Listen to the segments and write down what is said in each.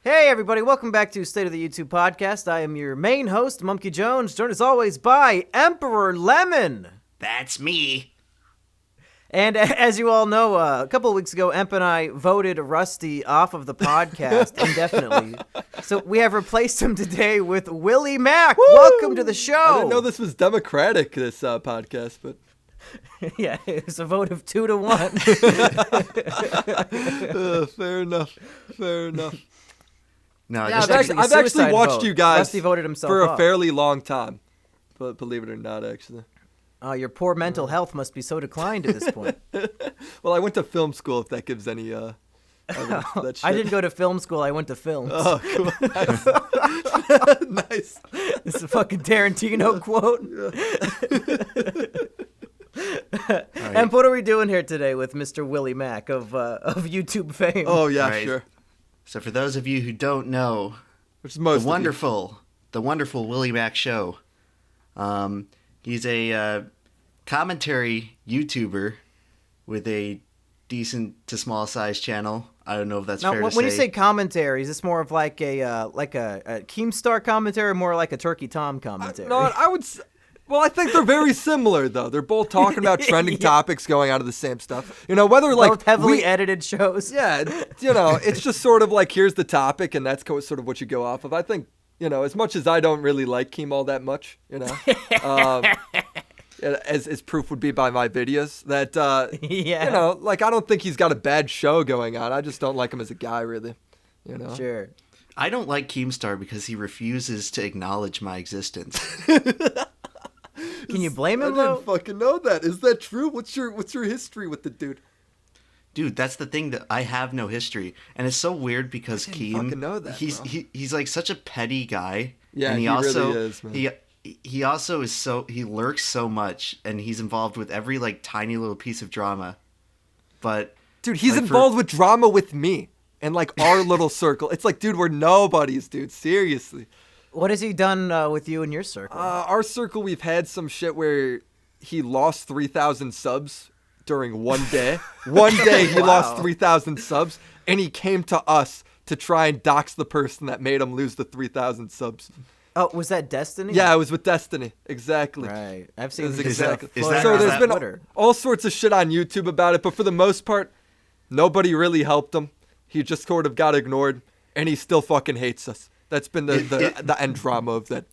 Hey everybody, welcome back to State of the YouTube podcast. I am your main host, Mumkey Jones, joined as always by EmpLemon. That's me. And as you all know, a couple of weeks ago, Emp and I voted Rusty off of the podcast indefinitely. So we have replaced him today with WillyMac. Woo! Welcome to the show. I didn't know this was democratic, this podcast, but... Yeah, it was a vote of 2-1. Fair enough. No, Yeah, just I've actually watched you guys Rusty voted himself for a off. fairly long time, but believe it or not, actually. Your poor mental health must be so declined at this point. Well, I went to film school, if that gives any evidence to that shit. I didn't go to film school, I went to films. Oh, cool. Nice. This is a fucking Tarantino quote. Right. And what are we doing here today with Mr. WillyMac of YouTube fame? Oh, yeah, Right. sure. So for those of you who don't know, Which is most the wonderful WillyMacShow. He's a commentary YouTuber with a decent to small size channel. I don't know if that's now, fair to say. when you say commentary, is this more of like a Keemstar commentary, or more like a Turkey Tom commentary? Well, I think they're very similar, though. They're both talking about trending topics going out of the same stuff. You know, whether like both heavily edited shows. Yeah, you know, it's just sort of like, here's the topic, and that's sort of what you go off of. I think, you know, as much as I don't really like Keem all that much, you know, as proof would be by my videos, that, Yeah. you know, like, I don't think he's got a bad show going on. I just don't like him as a guy, really, you know? Sure. I don't like Keemstar because he refuses to acknowledge my existence. Can you blame I him, though? didn't fucking know that. Is that true? What's your history with the dude? Dude, that's the thing, that I have no history, and it's so weird because fucking Keem, know that, he's bro. he's like such a petty guy. Yeah, and he also really is, man. he also is he lurks so much, and he's involved with every like tiny little piece of drama. But Dude, he's like, involved with drama with me and like our little circle. It's like, dude, we're nobodies, dude. Seriously. What has he done with you and your circle? Our circle, we've had some shit where he lost 3,000 subs during one day. One day he lost 3,000 subs, and he came to us to try and dox the person that made him lose the 3,000 subs. Oh, was that Destiny? Yeah, it was with Destiny. Exactly. Right. I've seen Is this exactly. Is that- So is there's that been Twitter. all sorts of shit on YouTube about it, but for the most part, nobody really helped him. He just sort of got ignored, and he still fucking hates us. That's been the end drama of that.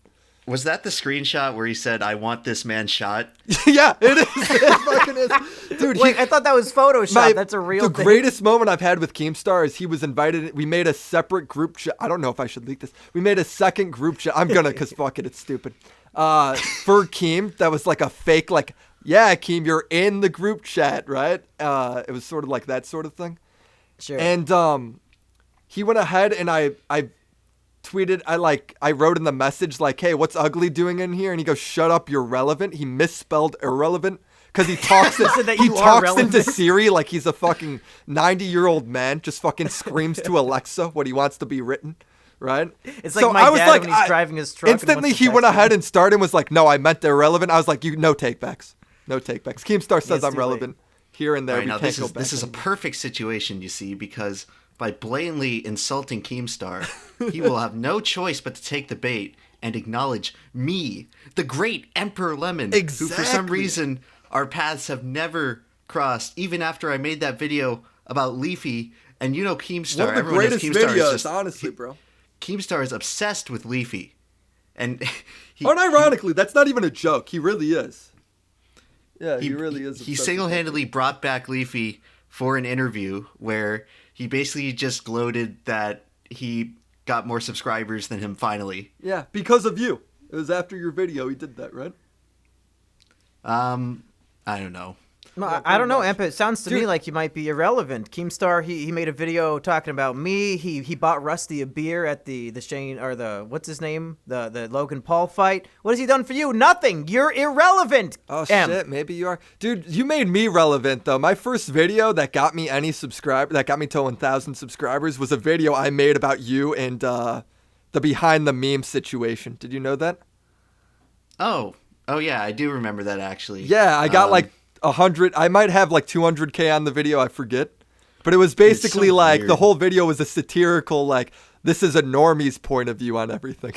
was that the screenshot where he said, "I want this man shot"? Yeah, it is. It fucking is. Dude, Wait, I thought that was Photoshop. That's a real The thing. greatest moment I've had with Keemstar is he was invited. We made a separate group chat. I don't know if I should leak this. We made a second group chat. I'm gonna, because fuck it, it's stupid. For Keem, that was like a fake, like, yeah, Keem, you're in the group chat, right? It was sort of like that sort of thing. Sure. And he went ahead and I tweeted, I wrote in the message like, hey, what's Ugly doing in here? And he goes, shut up, you're relevant. He misspelled irrelevant because he talks said that he you are talks relevant. into Siri like he's a fucking 90-year-old man, just fucking screams to Alexa what he wants to be written, right? It's like my dad when he's driving his truck. Instantly he went ahead and started and was like, no, I meant irrelevant. I was like, no takebacks. No takebacks. Keemstar says It's I'm too relevant. Here and there, Right, we now can't this go is back. this is a perfect situation, you see, because by blatantly insulting Keemstar, he will have no choice but to take the bait and acknowledge me, the great EmpLemon, who for some Exactly. reason our paths have never crossed, even after I made that video about Leafy. And you know Keemstar, One of the everyone knows greatest Keemstar is videos, just, honestly, bro. Keemstar is obsessed with Leafy. And he, Unironically, that's not even a joke. He really is. Yeah, he really is. He obsessed with single-handedly brought back Leafy for an interview where he basically just gloated that he got more subscribers than him finally. it. Yeah, because of you. It was after your video he did that, right? I don't know. No, I don't know, Emp. It sounds to me Dude. like you might be irrelevant. Keemstar, he made a video talking about me. He bought Rusty a beer at the Shane, or the, what's his name? The Logan Paul fight. What has he done for you? Nothing. You're irrelevant. Oh, Emp. shit, maybe you are. Dude, you made me relevant, though. My first video that got me that got me to 1,000 subscribers was a video I made about you and the behind the meme situation. Did you know that? Oh yeah, I do remember that actually. Yeah, I got like 100. I might have like 200K on the video. I forget. But it was basically so like weird. the whole video was a satirical, like, this is a normie's point of view on everything.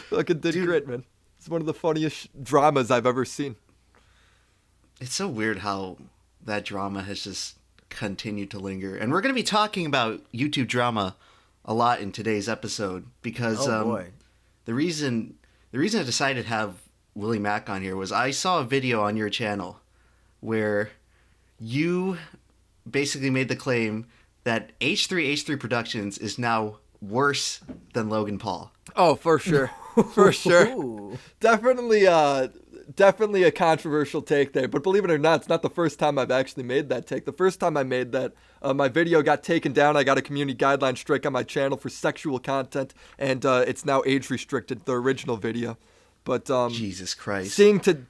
Fucking did great, man. It's one of the funniest dramas I've ever seen. It's so weird how that drama has just continued to linger. And we're going to be talking about YouTube drama a lot in today's episode because the reason I decided to have Willie Mac on here was I saw a video on your channel where you basically made the claim that H3H3 Productions is now worse than Logan Paul. Oh, for sure. For sure. Definitely a controversial take there. But believe it or not, it's not the first time I've actually made that take. The first time I made that, my video got taken down. I got a community guideline strike on my channel for sexual content, and it's now age restricted, the original video. But Jesus Christ.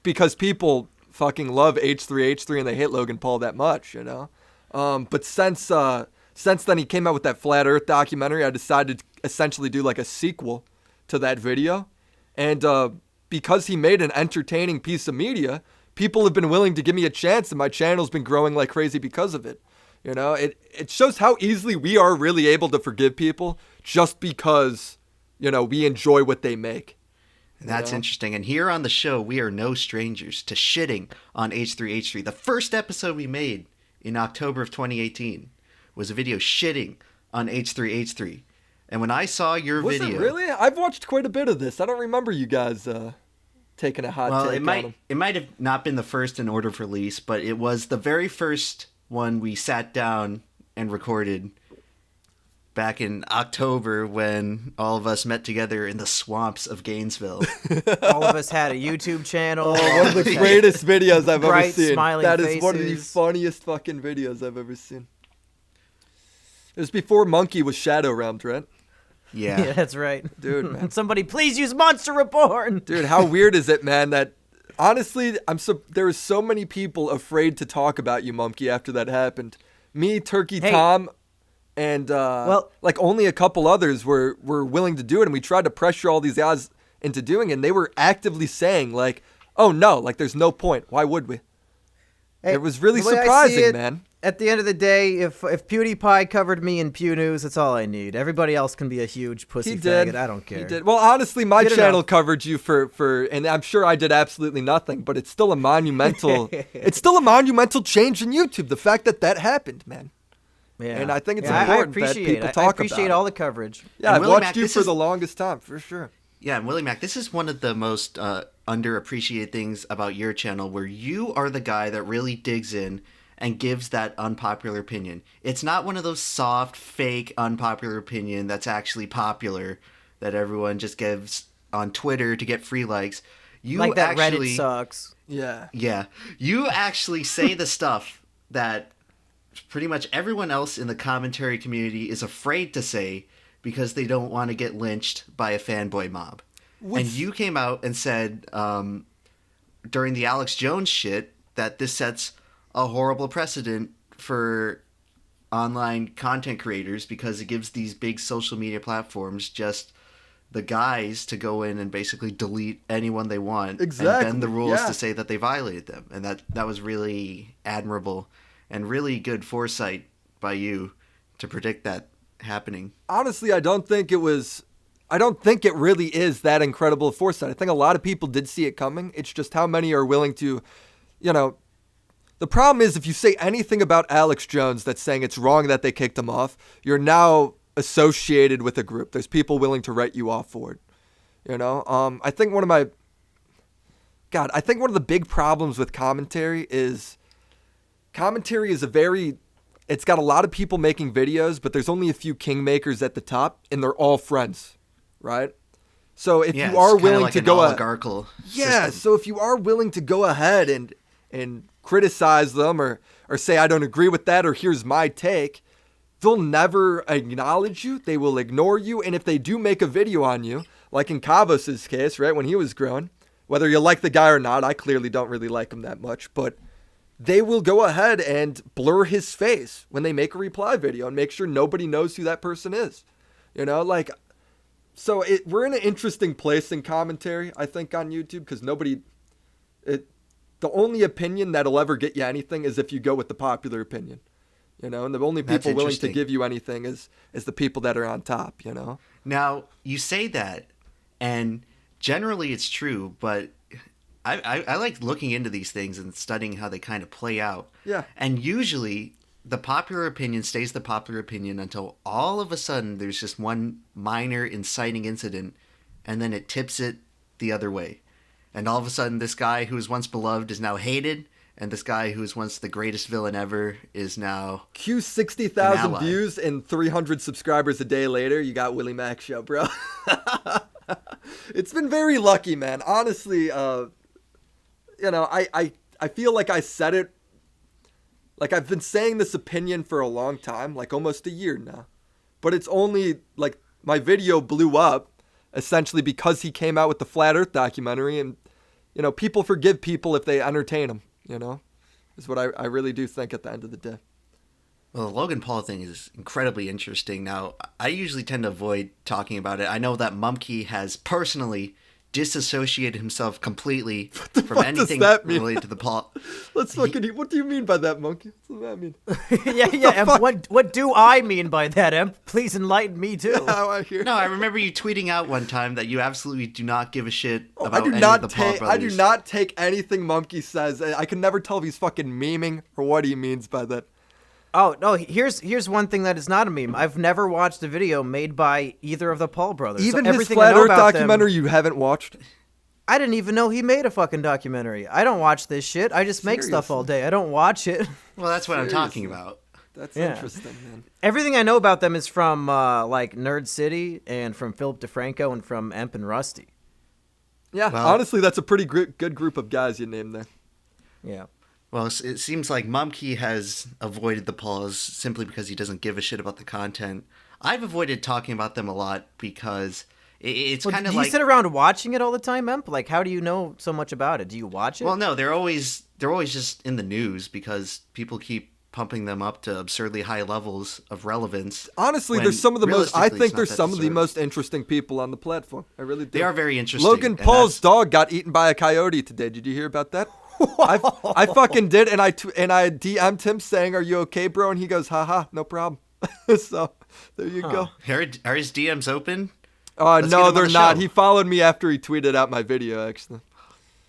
Because people fucking love H3H3 and they hate Logan Paul that much, you know? But since then he came out with that Flat Earth documentary, I decided to essentially do like a sequel to that video. And because he made an entertaining piece of media, people have been willing to give me a chance, and my channel's been growing like crazy because of it. You know, it shows how easily we are really able to forgive people just because, you know, we enjoy what they make. That's interesting. And here on the show, we are no strangers to shitting on H3H3. The first episode we made in October of 2018 was a video shitting on H3H3. And when I saw your video... Was it really? I've watched quite a bit of this. I don't remember you guys taking a hot take on him. It might have not been the first in order of release, but it was the very first one we sat down and recorded back in October when all of us met together in the swamps of Gainesville. All of us had a YouTube channel. One of the greatest videos I've ever seen. Smiling that faces. Is one of the funniest fucking videos I've ever seen. It was before Mumkey was shadow realmed, right? Yeah, that's right. Dude, man. Somebody please use Monster Reborn. Dude, how weird is it, man, that honestly, there were so many people afraid to talk about you, Mumkey, after that happened. Me, Turkey Tom, and like only a couple others were willing to do it, and we tried to pressure all these guys into doing it, and they were actively saying like, oh no, like there's no point. Why would we? Hey, it was really surprising, man. At the end of the day, if PewDiePie covered me in Pew News, that's all I need. Everybody else can be a huge pussy faggot. I don't care. He did. Well, honestly, my channel covered you for, and I'm sure I did absolutely nothing, but it's still a monumental, change in YouTube. The fact that happened, man. Yeah. And I think it's important that people talk about it. I appreciate all the coverage. Yeah, I've watched you for the longest time, for sure. Yeah, and Willie Mac, this is one of the most underappreciated things about your channel, where you are the guy that really digs in and gives that unpopular opinion. It's not one of those soft, fake, unpopular opinion that's actually popular that everyone just gives on Twitter to get free likes. You like that actually, Reddit sucks. Yeah. Yeah. You actually say the stuff that pretty much everyone else in the commentary community is afraid to say because they don't want to get lynched by a fanboy mob. And you came out and said during the Alex Jones shit that this sets a horrible precedent for online content creators because it gives these big social media platforms just the guys to go in and basically delete anyone they want and bend the rules to say that they violated them. And that was really admirable and really good foresight by you to predict that happening. Honestly, I don't think it really is that incredible foresight. I think a lot of people did see it coming. It's just how many are willing to, you know, the problem is if you say anything about Alex Jones that's saying it's wrong that they kicked him off, you're now associated with a group. There's people willing to write you off for it. You know, I think one of the big problems with commentary is it's got a lot of people making videos, but there's only a few kingmakers at the top, and they're all friends, right? So if you are willing to go oligarchical system. So if you are willing to go ahead and criticize them or say I don't agree with that or here's my take, they'll never acknowledge you. They will ignore you, and if they do make a video on you, like in Kavos' case, right, when he was growing, whether you like the guy or not, I clearly don't really like him that much, but they will go ahead and blur his face when they make a reply video and make sure nobody knows who that person is. You know, like, so we're in an interesting place in commentary, I think, on YouTube, because the only opinion that'll ever get you anything is if you go with the popular opinion. you know, and the only That's people willing to interesting. give you anything is the people that are on top, you know. Now, you say that, and generally it's true, but I like looking into these things and studying how they kind of play out. Yeah. And usually the popular opinion stays the popular opinion until all of a sudden there's just one minor inciting incident, and then it tips it the other way. And all of a sudden this guy who was once beloved is now hated, and this guy who was once the greatest villain ever is now... Cue An 60,000 ally. views and 300 subscribers a day later, you got WillyMacShow, bro. It's been very lucky, man. Honestly, you know, I feel like I said it. Like, I've been saying this opinion for a long time, like almost a year now. But it's only, like, my video blew up, essentially because he came out with the Flat Earth documentary. And, you know, people forgive people if they entertain them, you know? Is what I really do think at the end of the day. Well, the Logan Paul thing is incredibly interesting. Now, I usually tend to avoid talking about it. I know that Mumkey has personally disassociated himself completely from fuck anything does that mean? related to the Paul. Let's fucking... What do you mean by that, Monkey? What does that mean? yeah, Emp. What do I mean by that, Emp? Please enlighten me too. How I hear. No, I remember you tweeting out one time that you absolutely do not give a shit about I do any not of the Paul take. brothers. I do not take anything Mumkey says. I can never tell if he's fucking memeing or what he means by that. Oh no! Here's one thing that is not a meme. I've never watched a video made by either of the Paul brothers. Even so his everything Flat I know Earth about documentary them, you haven't watched. I didn't even know he made a fucking documentary. I don't watch this shit. I just make stuff all day. I don't watch it. Well, that's what I'm talking Seriously. about. That's Yeah. interesting, man. Everything I know about them is from like Nerd City and from Philip DeFranco and from Emp and Rusty. Yeah, Well- honestly, that's a pretty good group of guys you named there. Yeah. Well, it seems like Mumkey has avoided the Pauls simply because he doesn't give a shit about the content. I've avoided talking about them a lot because it's Well, kind do of you like... sit around watching it all the time, Emp? Like, how do you know so much about it? Do you watch it? Well, no, they're always just in the news because people keep pumping them up to absurdly high levels of relevance. Honestly, when there's some of the most. I realistically, think it's they're not that some of the deserved. most interesting people on the platform. I really do. They are very interesting. Logan and Paul's that's- dog got eaten by a coyote today. Did you hear about that? I fucking did, and I DM'd him saying, "Are you okay, bro?" And he goes, "Haha, no problem." So there you go. Are his DMs open? Let's get him No, on they're the not. show. He followed me after he tweeted out my video. Actually,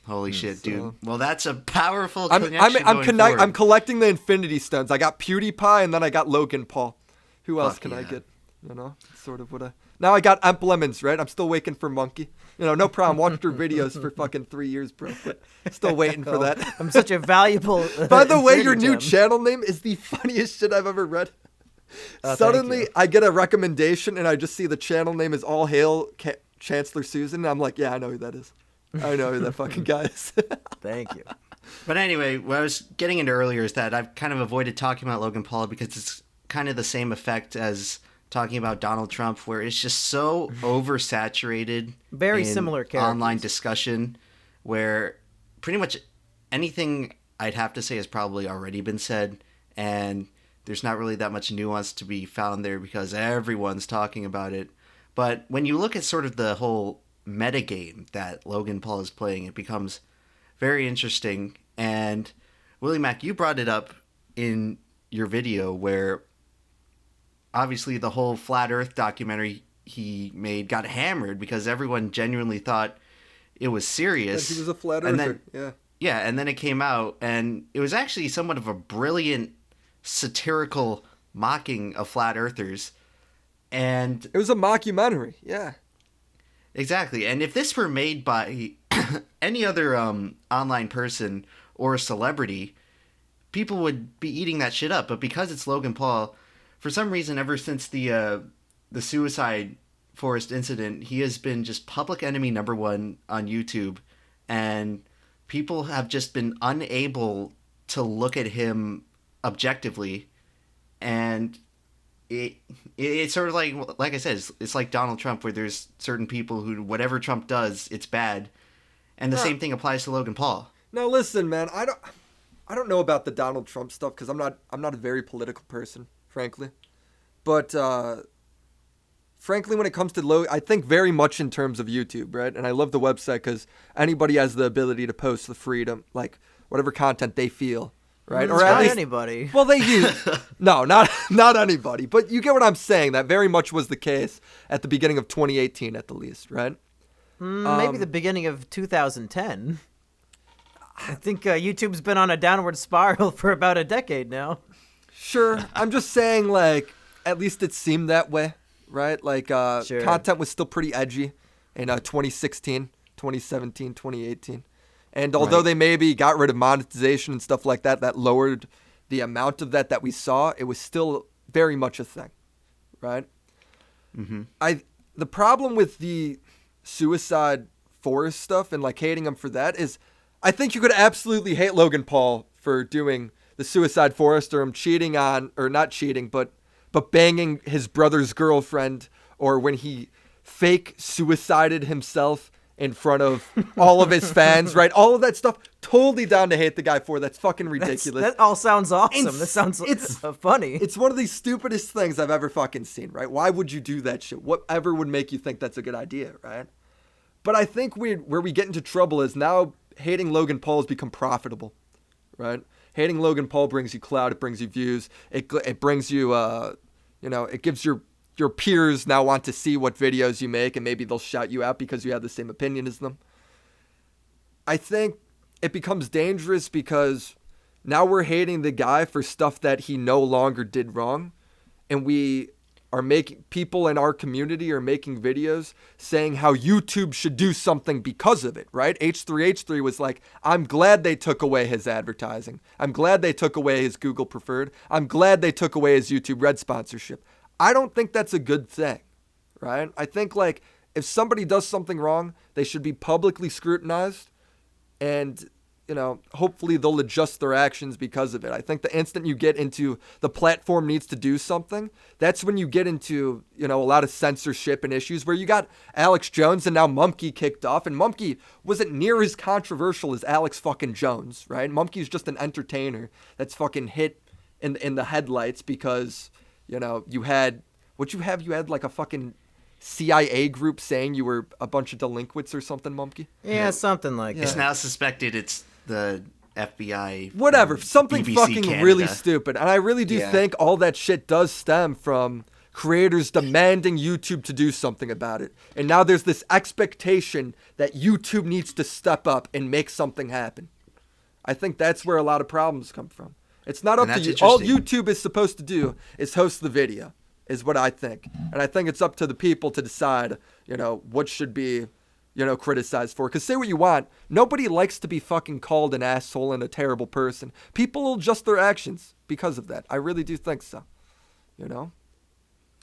Holy shit, dude. so- Well, that's a powerful I'm connection going forward. I'm collecting the Infinity Stones. I got PewDiePie, and then I got Logan Paul. Who else Fuck can I yeah. get? You know, sort of what I. Now I got EmpLemons, right? I'm still waiting for Mumkey. You know, no problem. Watched her videos for fucking 3 years, bro. But still waiting for that. I'm such a valuable. By the way, your infinity new gem. channel name is the funniest shit I've ever read. thank Suddenly, you. I get a recommendation, and I just see the channel name is All Hail Chancellor Susan. And I'm like, yeah, I know who that is. I know who that fucking guy is. Thank you. But anyway, what I was getting into earlier is that I've kind of avoided talking about Logan Paul because it's kind of the same effect as talking about Donald Trump, where it's just so oversaturated. Very in similar online characters. discussion, where pretty much anything I'd have to say has probably already been said, and there's not really that much nuance to be found there because everyone's talking about it. But when you look at sort of the whole metagame that Logan Paul is playing, it becomes very interesting. And Willie Mac, you brought it up in your video where obviously the whole Flat Earth documentary he made got hammered because everyone genuinely thought it was serious. He was a flat And earther. then- Yeah. Yeah, and then it came out, and it was actually somewhat of a brilliant satirical mocking of flat earthers. And It was a mockumentary. Yeah. exactly, and if this were made by any other online person or celebrity, people would be eating that shit up. But because it's Logan Paul, for some reason, ever since the suicide forest incident, he has been just public enemy number one on YouTube, and people have just been unable to look at him objectively, and it's sort of like I said, it's like Donald Trump, where there's certain people who whatever Trump does, it's bad, and the Huh. same thing applies to Logan Paul. Now listen, man. I don't know about the Donald Trump stuff because I'm not a very political person, frankly. But frankly, when it comes to I think very much in terms of YouTube, right? And I love the website because anybody has the ability to post the freedom, like whatever content they feel, right? Or at least anybody. Well, they use no, not anybody. But you get what I'm saying. That very much was the case at the beginning of 2018, at the least, right? Maybe the beginning of 2010. I think YouTube's been on a downward spiral for about a decade now. Sure. I'm just saying, like, at least it seemed that way, right? Like, Sure. Content was still pretty edgy in 2016, 2017, 2018. And although they maybe got rid of monetization and stuff like that, that lowered the amount of that we saw, it was still very much a thing, right? Mm-hmm. The problem with the Suicide Forest stuff and, like, hating him for that is I think you could absolutely hate Logan Paul for doing the Suicide Forest or him cheating on, or not cheating, but banging his brother's girlfriend, or when he fake suicided himself in front of all of his fans, right? All of that stuff, totally down to hate the guy for. That's fucking ridiculous. That all sounds awesome. That sounds funny. It's one of the stupidest things I've ever fucking seen, right? Why would you do that shit? Whatever would make you think that's a good idea, right? But I think where we get into trouble is now hating Logan Paul has become profitable, right? Hating Logan Paul brings you clout, it brings you views, it brings you, it gives your peers now want to see what videos you make, and maybe they'll shout you out because you have the same opinion as them. I think it becomes dangerous because now we're hating the guy for stuff that he no longer did wrong, and we are making people in our community are making videos saying how YouTube should do something because of it, right? H3H3 was like, I'm glad they took away his advertising. I'm glad they took away his Google Preferred. I'm glad they took away his YouTube Red sponsorship. I don't think that's a good thing, right? I think, like, if somebody does something wrong, they should be publicly scrutinized, and, hopefully they'll adjust their actions because of it. I think the instant you get into the platform needs to do something, that's when you get into, a lot of censorship and issues where you got Alex Jones and now Mumkey kicked off, and Mumkey wasn't near as controversial as Alex fucking Jones, right? Mumkey's just an entertainer that's fucking hit in the headlights because, you had like a fucking CIA group saying you were a bunch of delinquents or something, Mumkey? Yeah, something like that. It's now suspected it's the FBI. Whatever, something BBC fucking Canada. really stupid. And I really do Yeah. think all that shit does stem from creators demanding YouTube to do something about it. And now there's this expectation that YouTube needs to step up and make something happen. I think that's where a lot of problems come from. It's not up to you. All YouTube is supposed to do is host the video, is what I think. And I think it's up to the people to decide, what should be, criticized for. Because say what you want, nobody likes to be fucking called an asshole and a terrible person. People will adjust their actions because of that. I really do think so.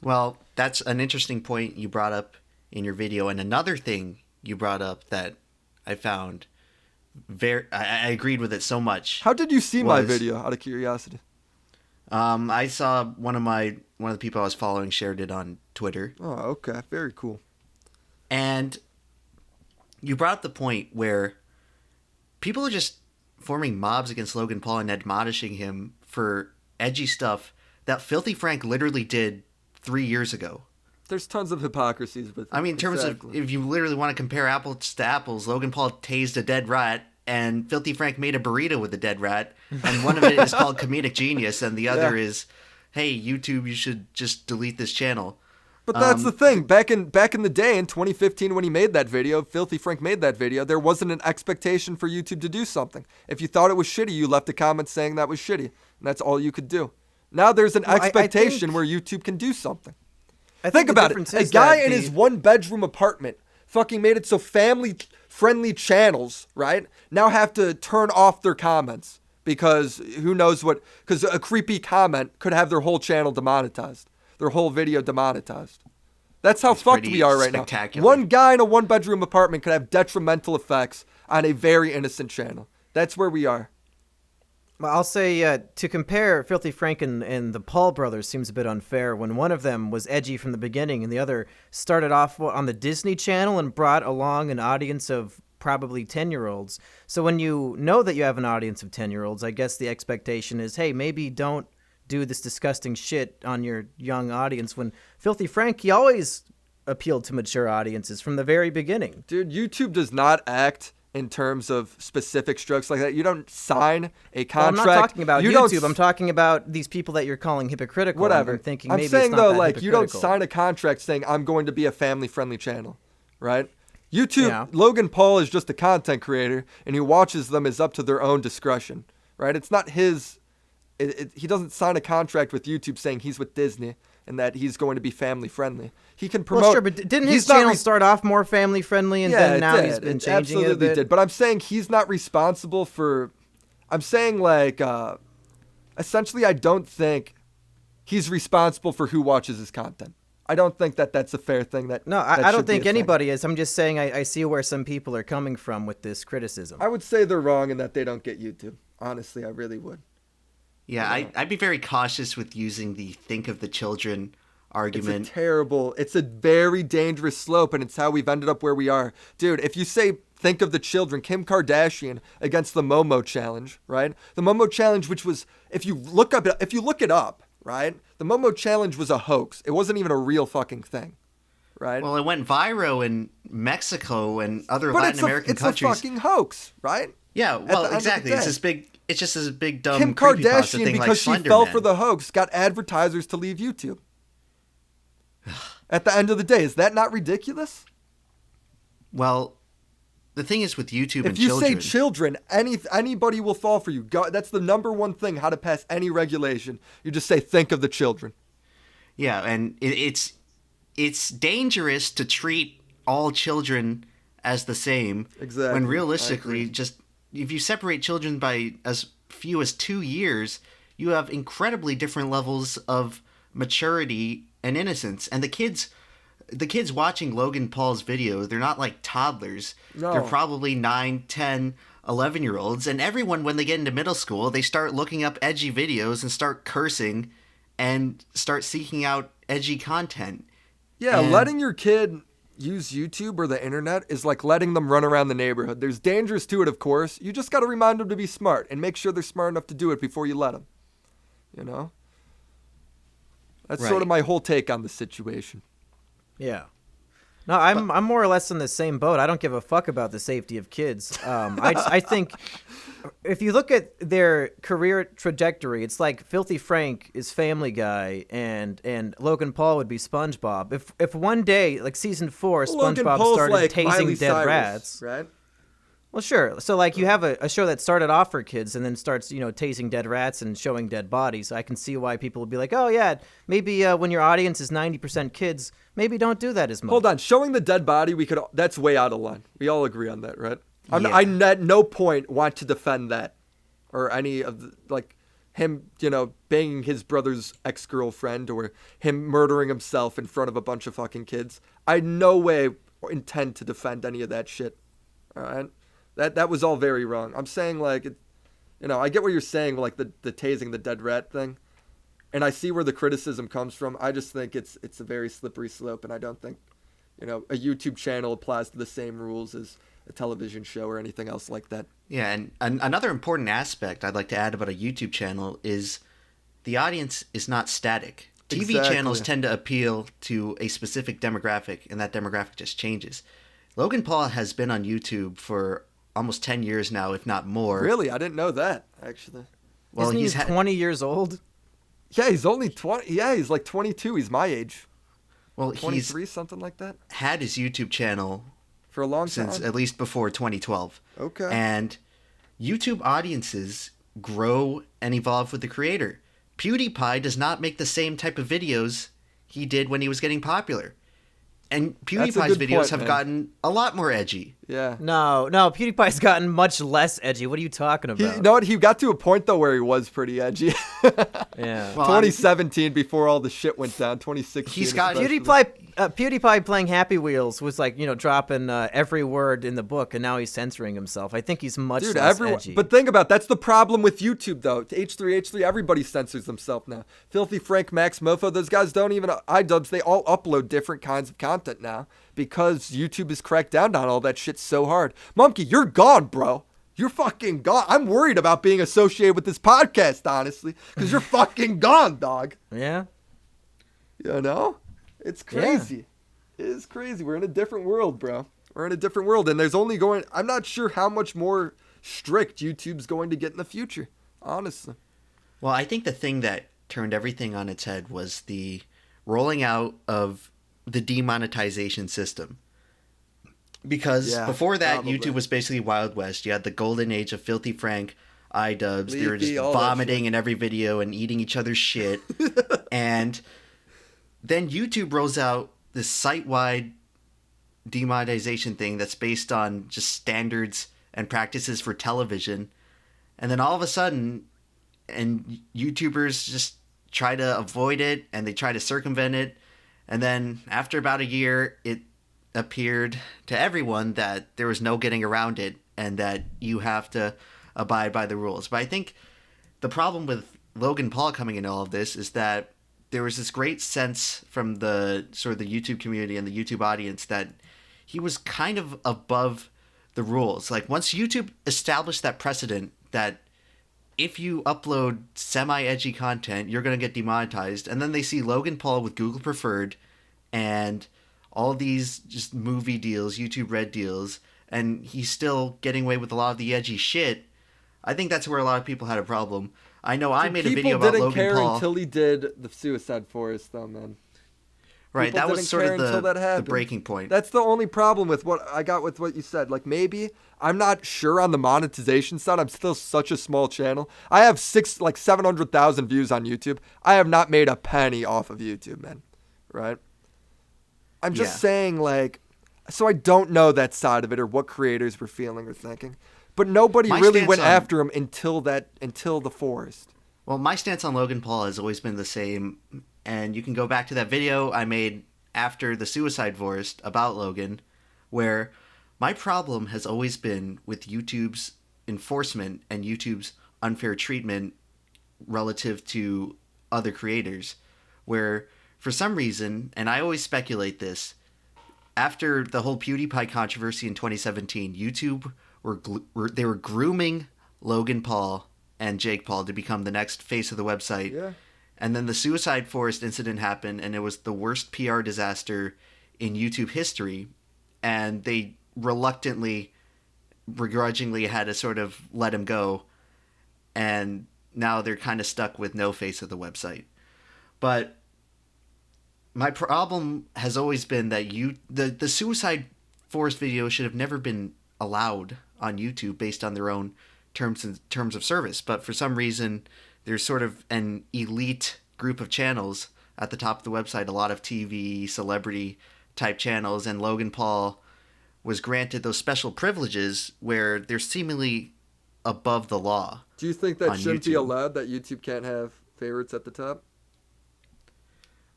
Well, that's an interesting point you brought up in your video. And another thing you brought up that I found I agreed with it so much. How did you see my video, out of curiosity? I saw one of the people I was following shared it on Twitter. Oh, okay. Very cool. And you brought up the point where people are just forming mobs against Logan Paul and admonishing him for edgy stuff that Filthy Frank literally did 3 years ago. There's tons of hypocrisies with it. I mean, in terms of, if you literally want to compare apples to apples, Logan Paul tased a dead rat, and Filthy Frank made a burrito with a dead rat, and one of it is called Comedic Genius, and the other is, hey, YouTube, you should just delete this channel. But that's the thing. Back in the day, in 2015, when he made that video, Filthy Frank made that video, there wasn't an expectation for YouTube to do something. If you thought it was shitty, you left a comment saying that was shitty, and that's all you could do. Now there's an expectation where YouTube can do something. Think about it. A guy in his one-bedroom apartment fucking made it so family-friendly channels, right, now have to turn off their comments because who knows what... Because a creepy comment could have their whole channel demonetized. Their whole video demonetized. That's how fucked we are right now. One guy in a one-bedroom apartment could have detrimental effects on a very innocent channel. That's where we are. Well, I'll say to compare Filthy Frank and the Paul brothers seems a bit unfair when one of them was edgy from the beginning and the other started off on the Disney Channel and brought along an audience of probably 10-year-olds. So when you know that you have an audience of 10-year-olds, I guess the expectation is, hey, maybe don't do this disgusting shit on your young audience. When Filthy Frank, he always appealed to mature audiences from the very beginning. Dude, YouTube does not act in terms of specific strokes like that. You don't sign a Well, I'm contract. not talking about You don't YouTube. I'm talking about these people that you're calling hypocritical. whatever. I'm thinking I'm maybe saying it's not though, that like you don't hypocritical. sign a contract saying I'm going to be a family-friendly channel, right? YouTube, Yeah. Logan Paul is just a content creator, and he watches them is up to their own discretion, right? It's not his. He doesn't sign a contract with YouTube saying he's with Disney and that he's going to be family-friendly. He can promote. Well, sure, but didn't his he's not channel start off more family-friendly, and then now he's been changing it a absolutely bit? did. But I'm saying he's not responsible for. I'm saying like, essentially, I don't think he's responsible for who watches his content. I don't think that that's a fair thing. No, I don't think anybody is. I'm just saying I see where some people are coming from with this criticism. I would say they're wrong in that they don't get YouTube. Honestly, I really would. Yeah, I'd be very cautious with using the think of the children argument. It's a very dangerous slope, and it's how we've ended up where we are. Dude, if you say think of the children, Kim Kardashian against the Momo challenge, right? The Momo challenge, which was, if you look it up, right? The Momo challenge was a hoax. It wasn't even a real fucking thing, right? Well, it went viral in Mexico and other Latin American countries. It's a fucking hoax, right? Yeah, well, exactly. It's just this big dumb Kim creepypasta Kardashian, thing because like she Slender fell Man. for the hoax, got advertisers to leave YouTube. At the end of the day, is that not ridiculous? Well, the thing is with YouTube If and you children. say children, anybody will fall for you. That's the number one thing, how to pass any regulation. You just say, think of the children. Yeah, and it's dangerous to treat all children as the same. Exactly. When I realistically, agree. just if you separate children by as few as 2 years, you have incredibly different levels of maturity and innocence. And the kids watching Logan Paul's video, they're not like toddlers. No. They're probably 9, 10, 11-year-olds. And everyone, when they get into middle school, they start looking up edgy videos and start cursing and start seeking out edgy content. Yeah, And- letting your kid use YouTube or the internet is like letting them run around the neighborhood. There's dangers to it, of course. You just got to remind them to be smart and make sure they're smart enough to do it before you let them. You know? That's sort of Right. my whole take on the situation. Yeah. No, I'm more or less in the same boat. I don't give a fuck about the safety of kids. I think if you look at their career trajectory, it's like Filthy Frank is Family Guy, and Logan Paul would be SpongeBob. If one day, like season 4, Logan SpongeBob Paul's started like tasing Miley dead Cyrus, rats. right? Well, sure. So, like, you have a show that started off for kids and then starts, tasing dead rats and showing dead bodies. I can see why people would be like, oh, yeah, maybe when your audience is 90% kids, maybe don't do that as much. Hold on, showing the dead body, that's way out of line. We all agree on that, right? Yeah. I at no point want to defend that or any of him, banging his brother's ex-girlfriend or him murdering himself in front of a bunch of fucking kids. I no way intend to defend any of that shit. All right? That was all very wrong. I'm saying I get what you're saying, like the tasing the dead rat thing. And I see where the criticism comes from. I just think it's a very slippery slope, and I don't think, a YouTube channel applies to the same rules as a television show or anything else like that. Yeah, and another important aspect I'd like to add about a YouTube channel is the audience is not static. TV Exactly. channels tend to appeal to a specific demographic, and that demographic just changes. Logan Paul has been on YouTube for almost 10 years now, if not more. Really? I didn't know that, actually. Well, Isn't he he's 20 years old? Yeah, he's only 20. Yeah, he's like 22. He's my age. well, he's 23, something like that. had his YouTube channel For a long since time. at least before 2012. Okay. And YouTube audiences grow and evolve with the creator. PewDiePie does not make the same type of videos he did when he was getting popular. And That's a PewDiePie's good videos point, have man. gotten a lot more edgy. Yeah. No, PewDiePie's gotten much less edgy. What are you talking You about? know what? He got to a point, though, where he was pretty edgy. Yeah. Well, 2017, before all the shit went down. 2016. He's got- especially. PewDiePie playing Happy Wheels was like, dropping every word in the book, and now he's censoring himself. I think he's much Dude, less everyone. edgy. But think about that's the problem with YouTube though. H3H3, everybody censors themselves now. Filthy Frank, Max Mofo, those guys don't even iDubbbz. They all upload different kinds of content now because YouTube has cracked down on all that shit so hard. Mumkey, you're gone, bro. You're fucking gone. I'm worried about being associated with this podcast, honestly, because you're fucking gone, dog. yeah. You know, it's crazy. It is crazy. We're in a different world, bro. We're in a different world, and I'm not sure how much more strict YouTube's going to get in the future, honestly. Well, I think the thing that turned everything on its head was the rolling out of the demonetization system. Because before that, probably. YouTube was basically Wild West. You had the golden age of Filthy Frank, iDubbbz. They were just Leafy, all that vomiting shit. in every video and eating each other's shit. And then YouTube rolls out this site-wide demonetization thing that's based on just standards and practices for television. And then all of a sudden, and YouTubers just try to avoid it and they try to circumvent it. And then after about a year, it appeared to everyone that there was no getting around it and that you have to abide by the rules. But I think the problem with Logan Paul coming into all of this is that there was this great sense from the sort of the YouTube community and the YouTube audience that he was kind of above the rules. Like once YouTube established that precedent that if you upload semi-edgy content, you're going to get demonetized. And then they see Logan Paul with Google Preferred and all these just movie deals, YouTube Red deals, and he's still getting away with a lot of the edgy shit. I think that's where a lot of people had a problem. I know I made a video about Logan Paul. People didn't care until he did the Suicide Forest, though, man. Right, People that was didn't sort care of until that the happened. breaking point. That's the only problem with what I got with what you said. Like, maybe I'm not sure on the monetization side. I'm still such a small channel. I have 700,000 views on YouTube. I have not made a penny off of YouTube, man. Right? I'm just saying, like, so I don't know that side of it or what creators were feeling or thinking. But nobody really went after him until the forest. Well, my stance on Logan Paul has always been the same. And you can go back to that video I made after the Suicide Forest about Logan, where my problem has always been with YouTube's enforcement and YouTube's unfair treatment relative to other creators, where for some reason, and I always speculate this, after the whole PewDiePie controversy in 2017, YouTube they were grooming Logan Paul and Jake Paul to become the next face of the website. Yeah. And then the Suicide Forest incident happened, and it was the worst PR disaster in YouTube history. And they reluctantly, begrudgingly had to sort of let him go. And now they're kind of stuck with no face of the website. But my problem has always been that the Suicide Forest video should have never been allowed on YouTube based on their own terms of service. But for some reason, there's sort of an elite group of channels at the top of the website, a lot of TV, celebrity type channels, and Logan Paul was granted those special privileges where they're seemingly above the law. Do you think that shouldn't be YouTube. allowed, that YouTube can't have favorites at the top?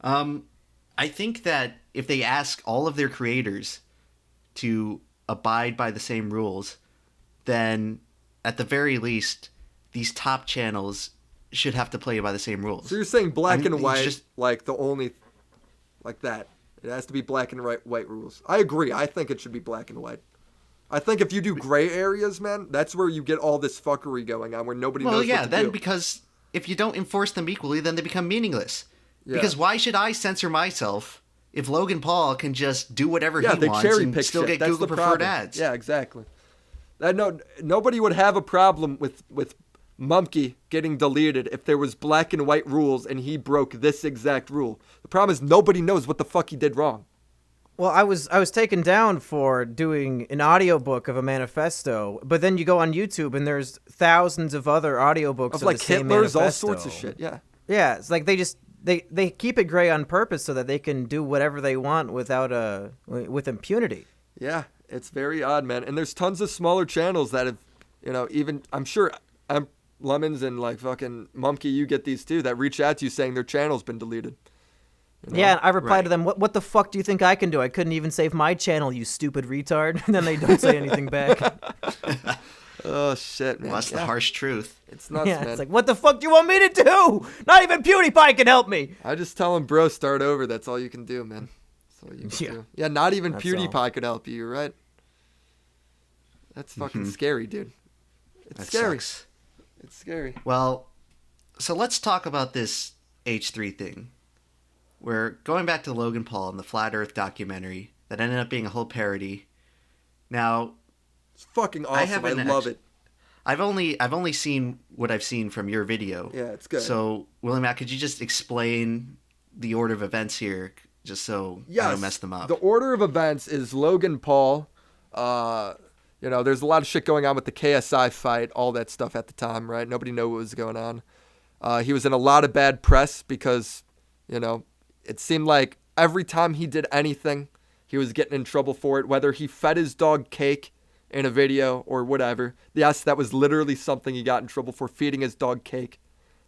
I think that if they ask all of their creators to abide by the same rules, then at the very least, these top channels should have to play by the same rules. So you're saying black and white, just like the only, like that. It has to be black and white rules. I agree. I think it should be black and white. I think if you do gray areas, man, that's where you get all this fucking going on, where nobody knows what to do. then because if you don't enforce them equally, then they become meaningless. Yeah. Because why should I censor myself if Logan Paul can just do whatever he wants and still get Google preferred ads? Yeah, exactly. Nobody would have a problem with Mumkey getting deleted if there was black and white rules and he broke this exact rule. The problem is nobody knows what the fuck he did wrong. Well, I was taken down for doing an audiobook of a manifesto, but then you go on YouTube and there's thousands of other audiobooks of like the same Hitler's, manifesto. all sorts of shit. Yeah. Yeah, it's like they keep it gray on purpose so that they can do whatever they want with impunity. Yeah, it's very odd, man. And there's tons of smaller channels that have, even I'm sure Lemons and like fucking Mumkey, you get these too, that reach out to you saying their channel's been deleted. Yeah, and I replied to them, what the fuck do you think I can do? I couldn't even save my channel, you stupid retard. And then they don't say anything back. Oh, shit, man. Well, that's the harsh truth. It's nuts, man. It's like, what the fuck do you want me to do? Not even PewDiePie can help me. I just tell him, bro, start over. That's all you can do, man. That's all you can do. Yeah, not even PewDiePie could help you, you're right? That's fucking scary, dude. It's scary. Sucks. It's scary. Well, so let's talk about this H3 thing. We're going back to Logan Paul and the Flat Earth documentary that ended up being a whole parody. Now, It's fucking awesome. I love it. I've only seen what I've seen from your video. Yeah, it's good. So, WillyMac, could you just explain the order of events here, just so I don't mess them up? The order of events is Logan Paul. There's a lot of shit going on with the KSI fight, all that stuff at the time, right? Nobody knew what was going on. He was in a lot of bad press because, it seemed like every time he did anything, he was getting in trouble for it, whether he fed his dog cake in a video or whatever. Yes, that was literally something he got in trouble for, feeding his dog cake.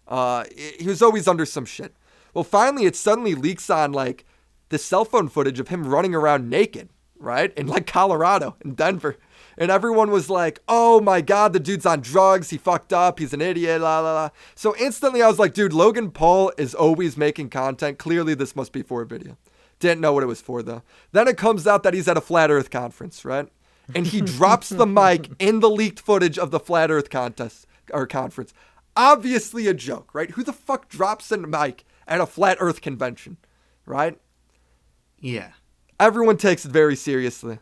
He was always under some shit. Well, finally, it suddenly leaks on, like, the cell phone footage of him running around naked, right? In, like, Colorado, in Denver. And everyone was like, oh, my God, the dude's on drugs. He fucked up. He's an idiot, la, la, la. So instantly, I was like, dude, Logan Paul is always making content. Clearly, this must be for a video. Didn't know what it was for, though. Then it comes out that he's at a Flat Earth conference, right? And he drops the mic in the leaked footage of the Flat Earth contest or conference. Obviously a joke, right? Who the fuck drops a mic at a Flat Earth convention, right? Yeah. Everyone takes it very seriously.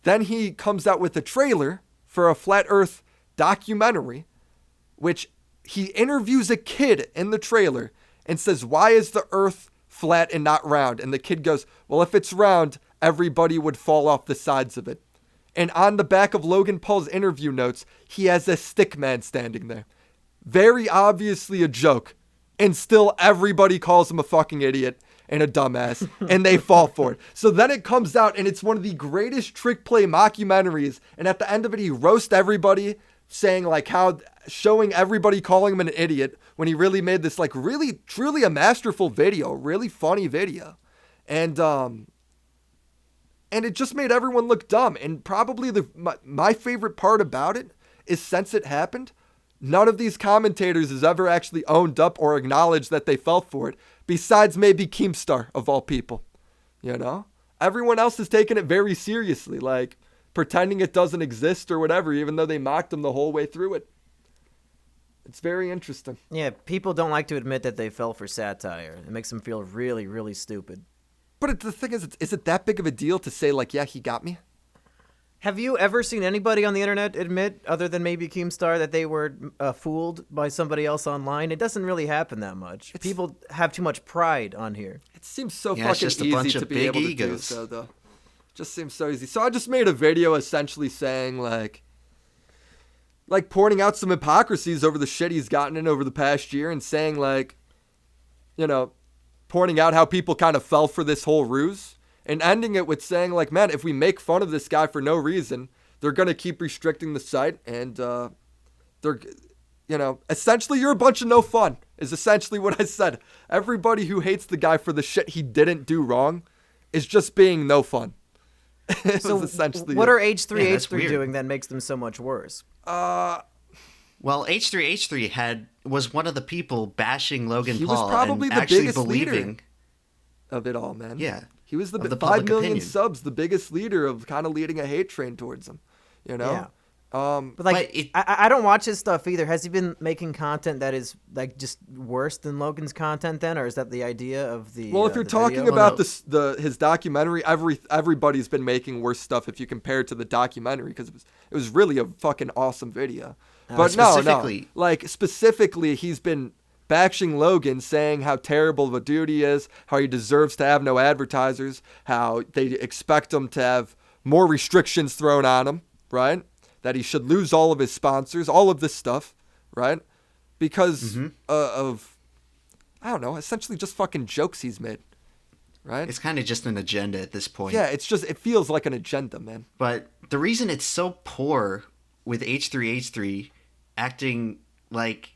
Then he comes out with a trailer for a Flat Earth documentary, which he interviews a kid in the trailer and says, why is the Earth flat and not round? And the kid goes, well, if it's round, everybody would fall off the sides of it. And on the back of Logan Paul's interview notes, he has a stick man standing there. Very obviously a joke. And still everybody calls him a fucking idiot and a dumbass. And they fall for it. So then it comes out and it's one of the greatest trick play mockumentaries. And at the end of it, he roasts everybody, saying like how, showing everybody calling him an idiot when he really made this like really, truly a masterful video, really funny video. And it just made everyone look dumb. And probably my favorite part about it is since it happened, none of these commentators has ever actually owned up or acknowledged that they fell for it, besides maybe Keemstar, of all people. Everyone else has taken it very seriously, like pretending it doesn't exist or whatever, even though they mocked him the whole way through it. It's very interesting. Yeah, people don't like to admit that they fell for satire. It makes them feel really, really stupid. But the thing is it that big of a deal to say, like, yeah, he got me? Have you ever seen anybody on the internet admit, other than maybe Keemstar, that they were fooled by somebody else online? It doesn't really happen that much. People have too much pride on here. It seems so it's fucking just a easy bunch to of be big able to do egos. so, though. Just seems so easy. So I just made a video essentially saying, like pointing out some hypocrisies over the shit he's gotten in over the past year and saying, like, pointing out how people kind of fell for this whole ruse, and ending it with saying, like, man, if we make fun of this guy for no reason, they're going to keep restricting the site, and essentially you're a bunch of no fun, is essentially what I said. Everybody who hates the guy for the shit he didn't do wrong is just being no fun. So essentially what are H3H3 doing that makes them so much worse? Well, H3H3 was one of the people bashing Logan He Paul was probably and the actually biggest leader believing of it all, man. Yeah. He was the of the 5 public million opinion. subs, the biggest leader of kind of leading a hate train towards him, Yeah. But I don't watch his stuff either. Has he been making content that is like just worse than Logan's content then, or is that the idea of the? Well, if you're talking about his documentary, everybody's been making worse stuff if you compare it to the documentary, because it was really a fucking awesome video. But specifically, he's been bashing Logan, saying how terrible of a dude he is, how he deserves to have no advertisers, how they expect him to have more restrictions thrown on him, right? That he should lose all of his sponsors, all of this stuff, right? Because of, I don't know, essentially just fucking jokes he's made, right? It's kind of just an agenda at this point. Yeah, it feels like an agenda, man. But the reason it's so poor with H3H3 acting like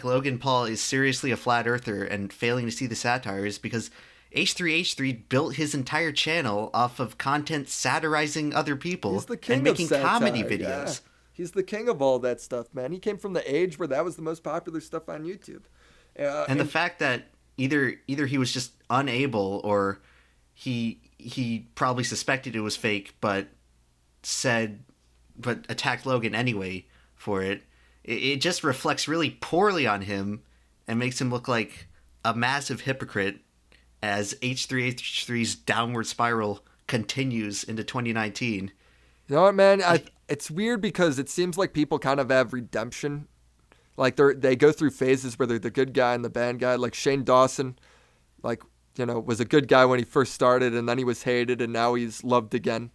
Logan Paul is seriously a flat earther and failing to see the satire is because H3H3 built his entire channel off of content satirizing other people and making comedy videos. Yeah. He's the king of all that stuff, man. He came from the age where that was the most popular stuff on YouTube. And the fact that either he was just unable, or he probably suspected it was fake, but attacked Logan anyway for it. It just reflects really poorly on him and makes him look like a massive hypocrite as H3H3's downward spiral continues into 2019. You know what, man? It's weird because it seems like people kind of have redemption. Like they go through phases where they're the good guy and the bad guy. Like Shane Dawson, like, you know, was a good guy when he first started, and then he was hated, and now he's loved again,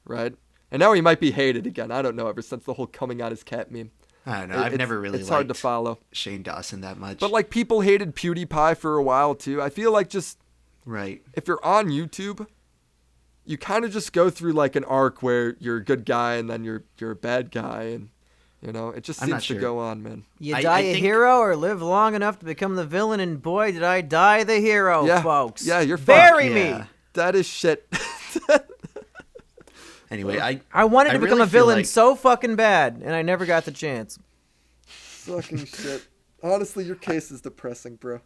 right? And now he might be hated again. I don't know, ever since the whole coming out as cat meme. I don't know. I've never really it's liked hard to follow Shane Dawson that much. But like people hated PewDiePie for a while too. I feel like just right. If you're on YouTube, you kind of just go through like an arc where you're a good guy and then you're a bad guy, and you know, it just seems to go on, man. You die a hero or live long enough to become the villain, and boy, did I die the hero, folks. Yeah, you're Bury fucked. me. Yeah. That is shit. Anyway, I wanted to become a villain like... so fucking bad, and I never got the chance. Fucking shit. Honestly, your case is depressing, bro.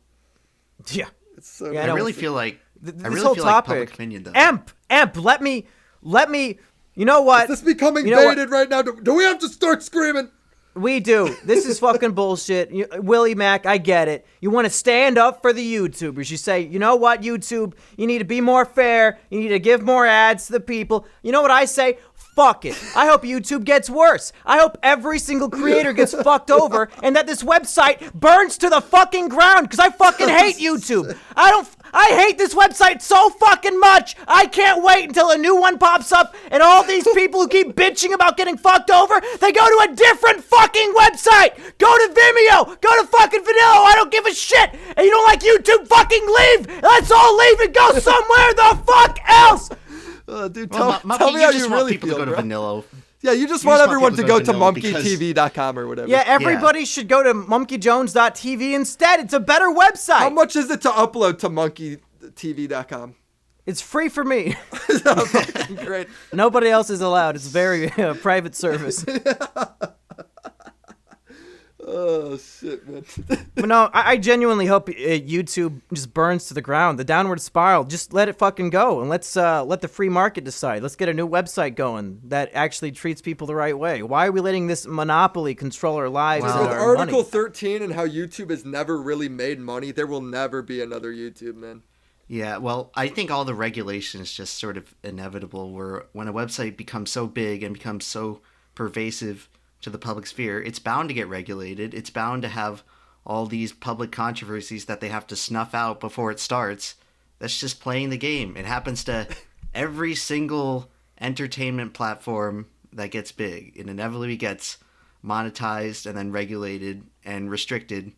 Yeah. It's so I really feel like this whole topic, like public opinion, though. Emp, let me. You know what? Is this becoming baited right now? Do we have to start screaming? We do. This is fucking bullshit. Willie Mac, I get it. You want to stand up for the YouTubers. You say, you know what, YouTube? You need to be more fair. You need to give more ads to the people. You know what I say? Fuck it. I hope YouTube gets worse. I hope every single creator gets fucked over and that this website burns to the fucking ground because I fucking hate YouTube. I hate this website so fucking much. I can't wait until a new one pops up and all these people who keep bitching about getting fucked over, they go to a different fucking website. Go to Vimeo. Go to fucking Vanilla. I don't give a shit. And you don't like YouTube, fucking leave. Let's all leave and go somewhere the fuck else. Dude, tell me how you really people feel, to go to bro. Vanilla. Yeah, you just want everyone to go to because... mumkeytv.com or whatever. Yeah, everybody should go to monkeyjones.tv instead. It's a better website. How much is it to upload to monkeytv.com? It's free for me. Great. Nobody else is allowed. It's very private service. Oh, shit, man. But no, I genuinely hope YouTube just burns to the ground. The downward spiral, just let it fucking go. And let's let the free market decide. Let's get a new website going that actually treats people the right way. Why are we letting this monopoly control our lives and With our Article money? 13 and how YouTube has never really made money, there will never be another YouTube, man. Yeah, well, I think all the regulation is just sort of inevitable, where when a website becomes so big and becomes so pervasive to the public sphere, it's bound to get regulated. It's bound to have all these public controversies that they have to snuff out before it starts. That's just playing the game. It happens to every single entertainment platform that gets big. It inevitably gets monetized and then regulated and restricted.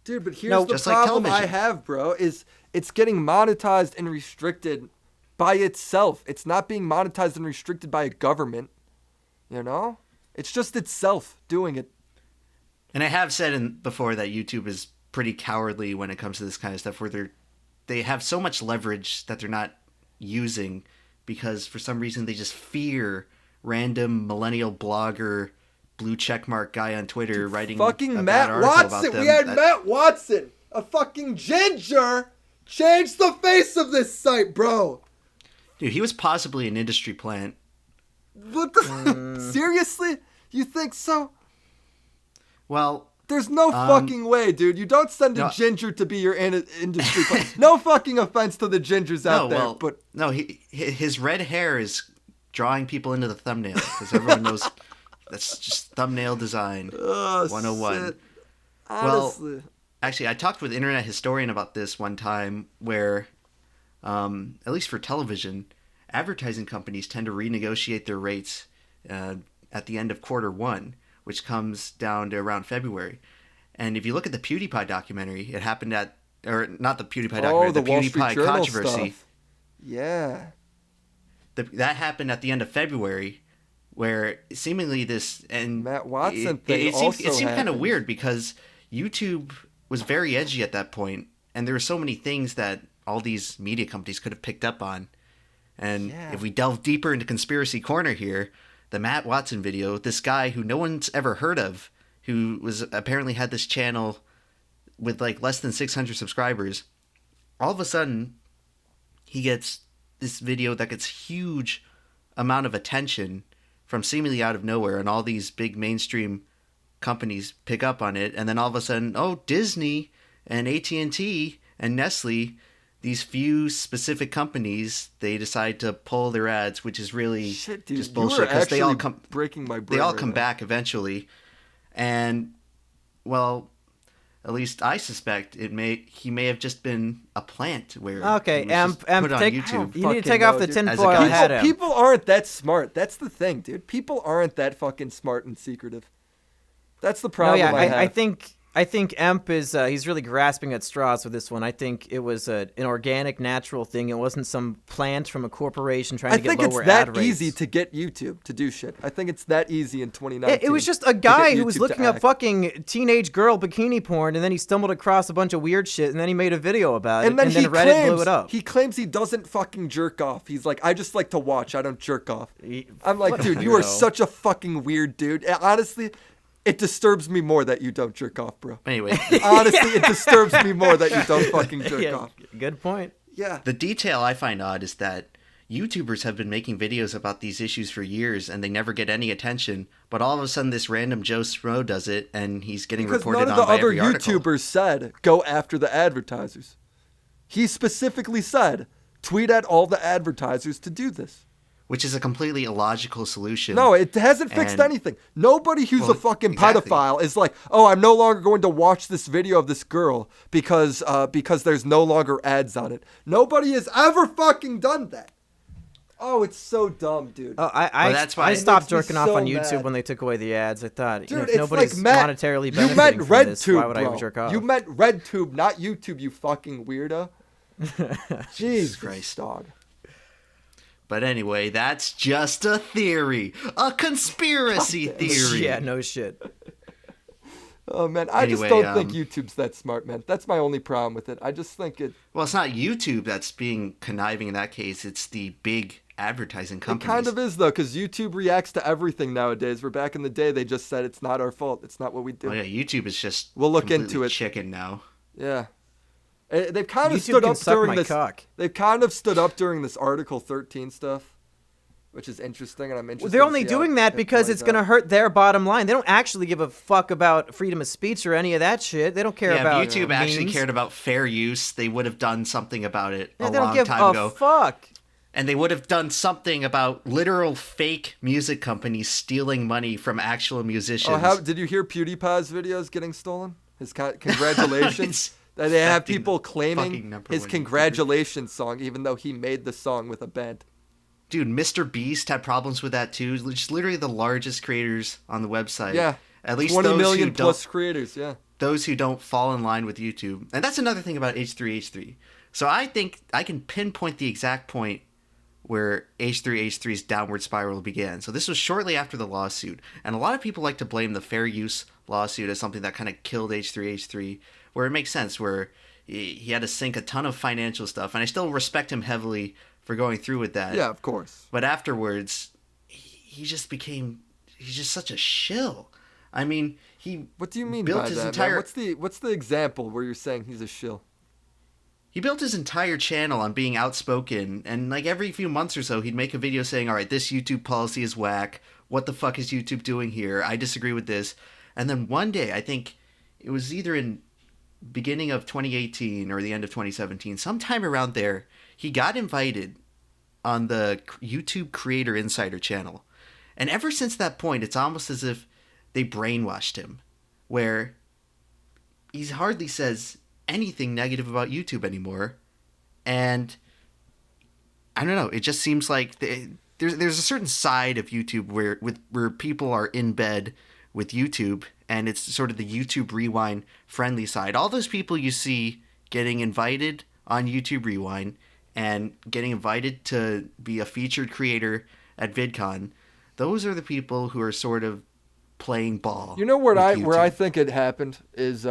Dude, but here's the problem I have, bro, is it's getting monetized and restricted by itself. It's not being monetized and restricted by a government, you know? It's just itself doing it. And I have said before that YouTube is pretty cowardly when it comes to this kind of stuff, where they have so much leverage that they're not using because for some reason they just fear random millennial blogger, blue checkmark guy on Twitter writing fucking a Matt bad article Watson. about them. We had Matt Watson, a fucking ginger, change the face of this site, bro. Dude, he was possibly an industry plant. What the? Seriously? You think so? Well, there's no fucking way, dude. You don't send a ginger to be your industry plant. No fucking offense to the gingers out there, but no, his red hair is drawing people into the thumbnail because everyone knows that's just thumbnail design 101. Shit. Honestly. Well, actually, I talked with an internet historian about this one time where, at least for television, advertising companies tend to renegotiate their rates at the end of quarter one, which comes down to around February. And if you look at the PewDiePie documentary, it happened or not the PewDiePie documentary, the PewDiePie controversy. Stuff. Yeah. That happened at the end of February, where seemingly this and Matt Watson thing it seemed kind of weird because YouTube was very edgy at that point, and there were so many things that all these media companies could have picked up on. And if we delve deeper into conspiracy corner here, the Matt Watson video, this guy who no one's ever heard of, who was apparently had this channel with like less than 600 subscribers, all of a sudden he gets this video that gets huge amount of attention from seemingly out of nowhere, and all these big mainstream companies pick up on it, and then all of a sudden, Disney and AT&T and Nestle, these few specific companies, they decide to pull their ads, which is really Shit, dude, just bullshit because they all come breaking my brain. they all right come now. back eventually. And well, at least I suspect he may have just been a plant where Okay, he was just put on take, YouTube. you need to Fucking take off know, the dude. tinfoil As a hat. Em. People aren't that smart. That's the thing, dude. People aren't that fucking smart and secretive. That's the No, problem. yeah, I have. I think Emp is he's really grasping at straws with this one. I think it was an organic, natural thing. It wasn't some plant from a corporation trying to get think lower it's that ad rates. easy to get YouTube to do shit. I think it's that easy in 2019. It was just a guy to get who was YouTube looking to up act. fucking teenage girl bikini porn, and then he stumbled across a bunch of weird shit, and then he made a video about it, And then, Reddit blew it up. He claims he doesn't fucking jerk off. He's like, I just like to watch. I don't jerk off. He- I'm like, what a dude, you are weirdo. such a fucking weird dude. Honestly, it disturbs me more that you don't jerk off, bro. Anyway, Honestly, it disturbs me more that you don't fucking jerk Yeah, off. good point. Yeah. the detail I find odd is that YouTubers have been making videos about these issues for years and they never get any attention, but all of a sudden this random Joe Smo does it and he's getting Because reported none of on the by other every article. YouTubers said, go after the advertisers. He specifically said, tweet at all the advertisers to do this. Which is a completely illogical solution. No, it hasn't fixed And- anything. Nobody who's Well, a fucking exactly. pedophile is like, oh, I'm no longer going to watch this video of this girl because there's no longer ads on it. Nobody has ever fucking done that. Oh, it's so dumb, dude. Oh, Well, that's why I it stopped makes me jerking off so on YouTube mad. when they took away the ads. I thought, Dude, if it's nobody's like Matt, monetarily you benefiting meant from this, RedTube, why would bro. I jerk off? You meant RedTube, not YouTube, you fucking weirdo. Jesus Christ. dog. But anyway, that's just a theory. A conspiracy theory. Yeah, no shit. Oh, man, I just Anyway, don't think YouTube's that smart, man. That's my only problem with it. I just think it Well, it's not YouTube that's being conniving in that case. It's the big advertising companies. kind of is, though, because YouTube reacts to everything nowadays, where back in the day, they just said it's not our fault. It's not what we do. Oh, yeah, YouTube is just We'll look completely into it. chicken now. Yeah. They've kind of YouTube stood can up suck during my this. cock. They've kind of stood up during this Article 13 stuff, which is interesting, and I'm interested. They're to only see how doing that it because plays it's going to out. hurt their bottom line. They don't actually give a fuck about freedom of speech or any of that shit. They don't care Yeah, about if YouTube actually memes. cared about fair use, they would have done something about it Yeah, a they don't long give time a ago. fuck. And they would have done something about literal fake music companies stealing money from actual musicians. Oh, how did you hear PewDiePie's videos getting stolen? His congratulations. It's They have affecting people the claiming fucking number his one YouTuber. congratulations song, even though he made the song with a band. Dude, Mr. Beast had problems with that too. Just literally the largest creators on the website. Yeah, At least 20 those million who plus don't, creators. Yeah. those who don't fall in line with YouTube. And that's another thing about H3H3. So I think I can pinpoint the exact point where H3H3's downward spiral began. So this was shortly after the lawsuit. And a lot of people like to blame the fair use lawsuit as something that kind of killed H3H3, where it makes sense, where he had to sink a ton of financial stuff. And I still respect him heavily for going through with that. Yeah, of course. But afterwards, he's just such a shill. I mean, he What do you mean built by his that, entire man? What's the example where you're saying he's a shill? He built his entire channel on being outspoken, and like every few months or so, he'd make a video saying, all right, this YouTube policy is whack. What the fuck is YouTube doing here? I disagree with this. And then one day, I think it was either in beginning of 2018 or the end of 2017, sometime around there, he got invited on the YouTube Creator Insider channel. And ever since that point, it's almost as if they brainwashed him, where he hardly says anything negative about YouTube anymore. And I don't know, it just seems like there's a certain side of YouTube where people are in bed with YouTube, and it's sort of the YouTube Rewind friendly side. All those people you see getting invited on YouTube Rewind and getting invited to be a featured creator at VidCon, those are the people who are sort of playing ball. You know where with I YouTube. think it happened is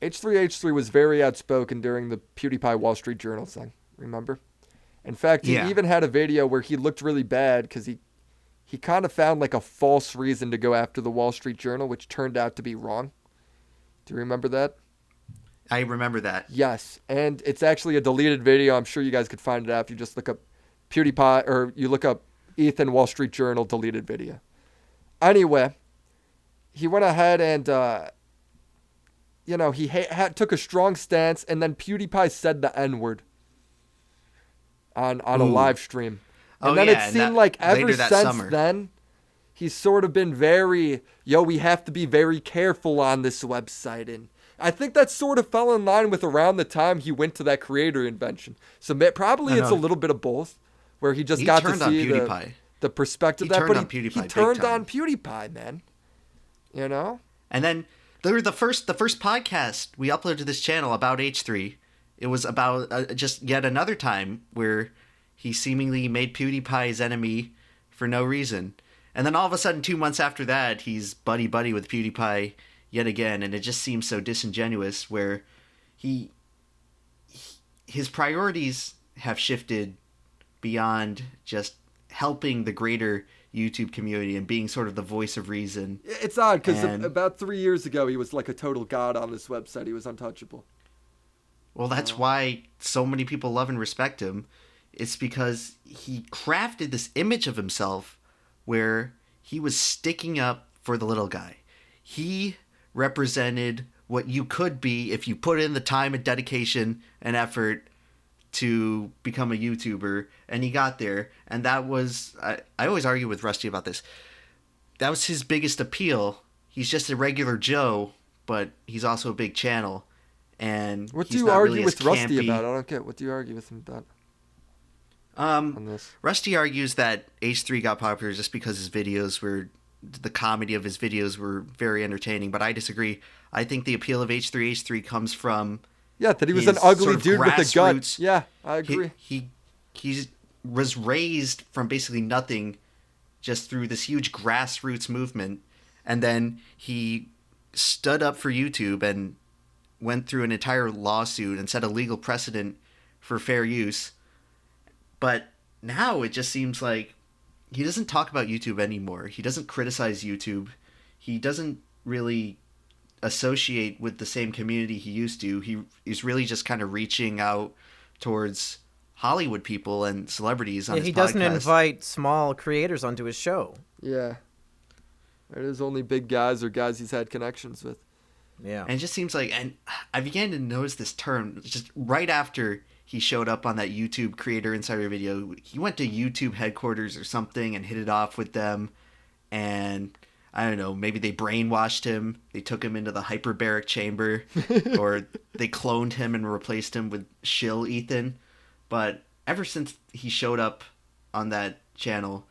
H3H3 was very outspoken during the PewDiePie Wall Street Journal thing. Remember? In fact, he Yeah. even had a video where he looked really bad because he kind of found like a false reason to go after the Wall Street Journal, which turned out to be wrong. Do you remember that? I remember that. Yes, and it's actually a deleted video. I'm sure you guys could find it out if you just look up PewDiePie or you look up Ethan Wall Street Journal deleted video. Anyway, he went ahead and he took a strong stance, and then PewDiePie said the N-word on a live stream. And then it seemed like ever since then, he's sort of been very, we have to be very careful on this website. And I think that sort of fell in line with around the time he went to that creator invention. So probably it's a little bit of both, where he just got to see the perspective of that. But he turned on PewDiePie, man. And then the first podcast we uploaded to this channel about H3, it was about just yet another time where he seemingly made PewDiePie his enemy for no reason. And then all of a sudden, 2 months after that, he's buddy-buddy with PewDiePie yet again. And it just seems so disingenuous, where his priorities have shifted beyond just helping the greater YouTube community and being sort of the voice of reason. It's odd, because about 3 years ago, he was like a total god on this website. He was untouchable. Well, that's why so many people love and respect him. It's because he crafted this image of himself where he was sticking up for the little guy. He represented what you could be if you put in the time and dedication and effort to become a YouTuber, and he got there. And that was, I always argue with Rusty about this, that was his biggest appeal. He's just a regular Joe, but he's also a big channel. And what do you argue with Rusty about? I don't get. What do you argue with him about? Rusty argues that H3 got popular just because the comedy of his videos were very entertaining, but I disagree. I think the appeal of H3H3 comes from that he was an ugly dude with a gun. Yeah, I agree. He was raised from basically nothing, just through this huge grassroots movement, and then he stood up for YouTube and went through an entire lawsuit and set a legal precedent for fair use. But now it just seems like he doesn't talk about YouTube anymore. He doesn't criticize YouTube. He doesn't really associate with the same community he used to. He's really just kind of reaching out towards Hollywood people and celebrities on his podcast. He doesn't invite small creators onto his show. Yeah. It is only big guys or guys he's had connections with. Yeah. And it just seems like, and I began to notice this term just right after he showed up on that YouTube Creator Insider video. He went to YouTube headquarters or something and hit it off with them. And I don't know, maybe they brainwashed him. They took him into the hyperbaric chamber, or they cloned him and replaced him with shill Ethan. But ever since he showed up on that channel,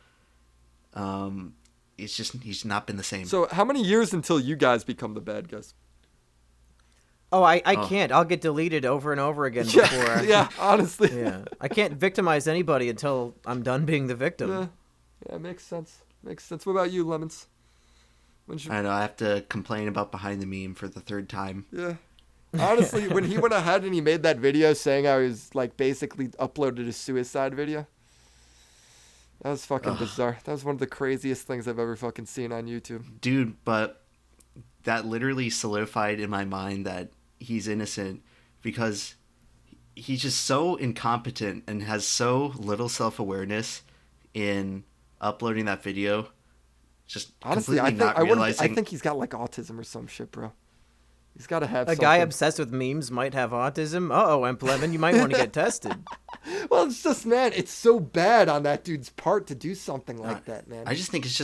he's not been the same. So how many years until you guys become the bad guys? Oh, I can't. I'll get deleted over and over again before. Yeah, honestly. Yeah, I can't victimize anybody until I'm done being the victim. Yeah, makes sense. Makes sense. What about you, Lemons? I know, I have to complain about Behind the Meme for the third time. Yeah. Honestly, when he went ahead and he made that video saying I was like basically uploaded a suicide video, that was fucking bizarre. That was one of the craziest things I've ever fucking seen on YouTube. Dude, but that literally solidified in my mind that he's innocent, because he's just so incompetent and has so little self-awareness in uploading that video. Just honestly, I think he's got like autism or some shit, bro. He's got to have a guy obsessed with memes might have autism. EmpLemon, you might want to get tested. Well, it's just, man, it's so bad on that dude's part to do something like that, man. I just think he's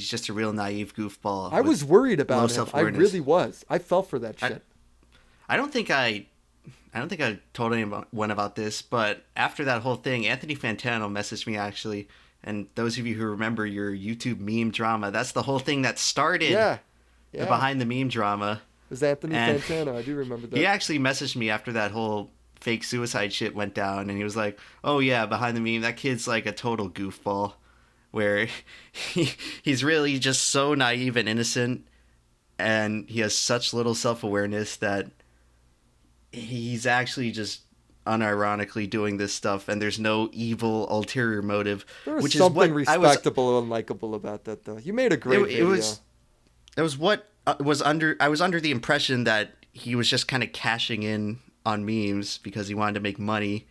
just a real naive goofball. I was worried about him. I really was. I fell for that shit. I don't think I told anyone about this, but after that whole thing, Anthony Fantano messaged me actually. And those of you who remember your YouTube meme drama, that's the whole thing that started the Behind the Meme drama. It was Anthony Fantano. I do remember that. He actually messaged me after that whole fake suicide shit went down, and he was like, "Oh yeah, Behind the Meme, that kid's like a total goofball, where he's really just so naive and innocent, and he has such little self-awareness that he's actually just unironically doing this stuff, and there's no evil ulterior motive." There was something respectable and likable about that, though. You made a great video. It was what was under. I was under the impression that he was just kind of cashing in on memes because he wanted to make money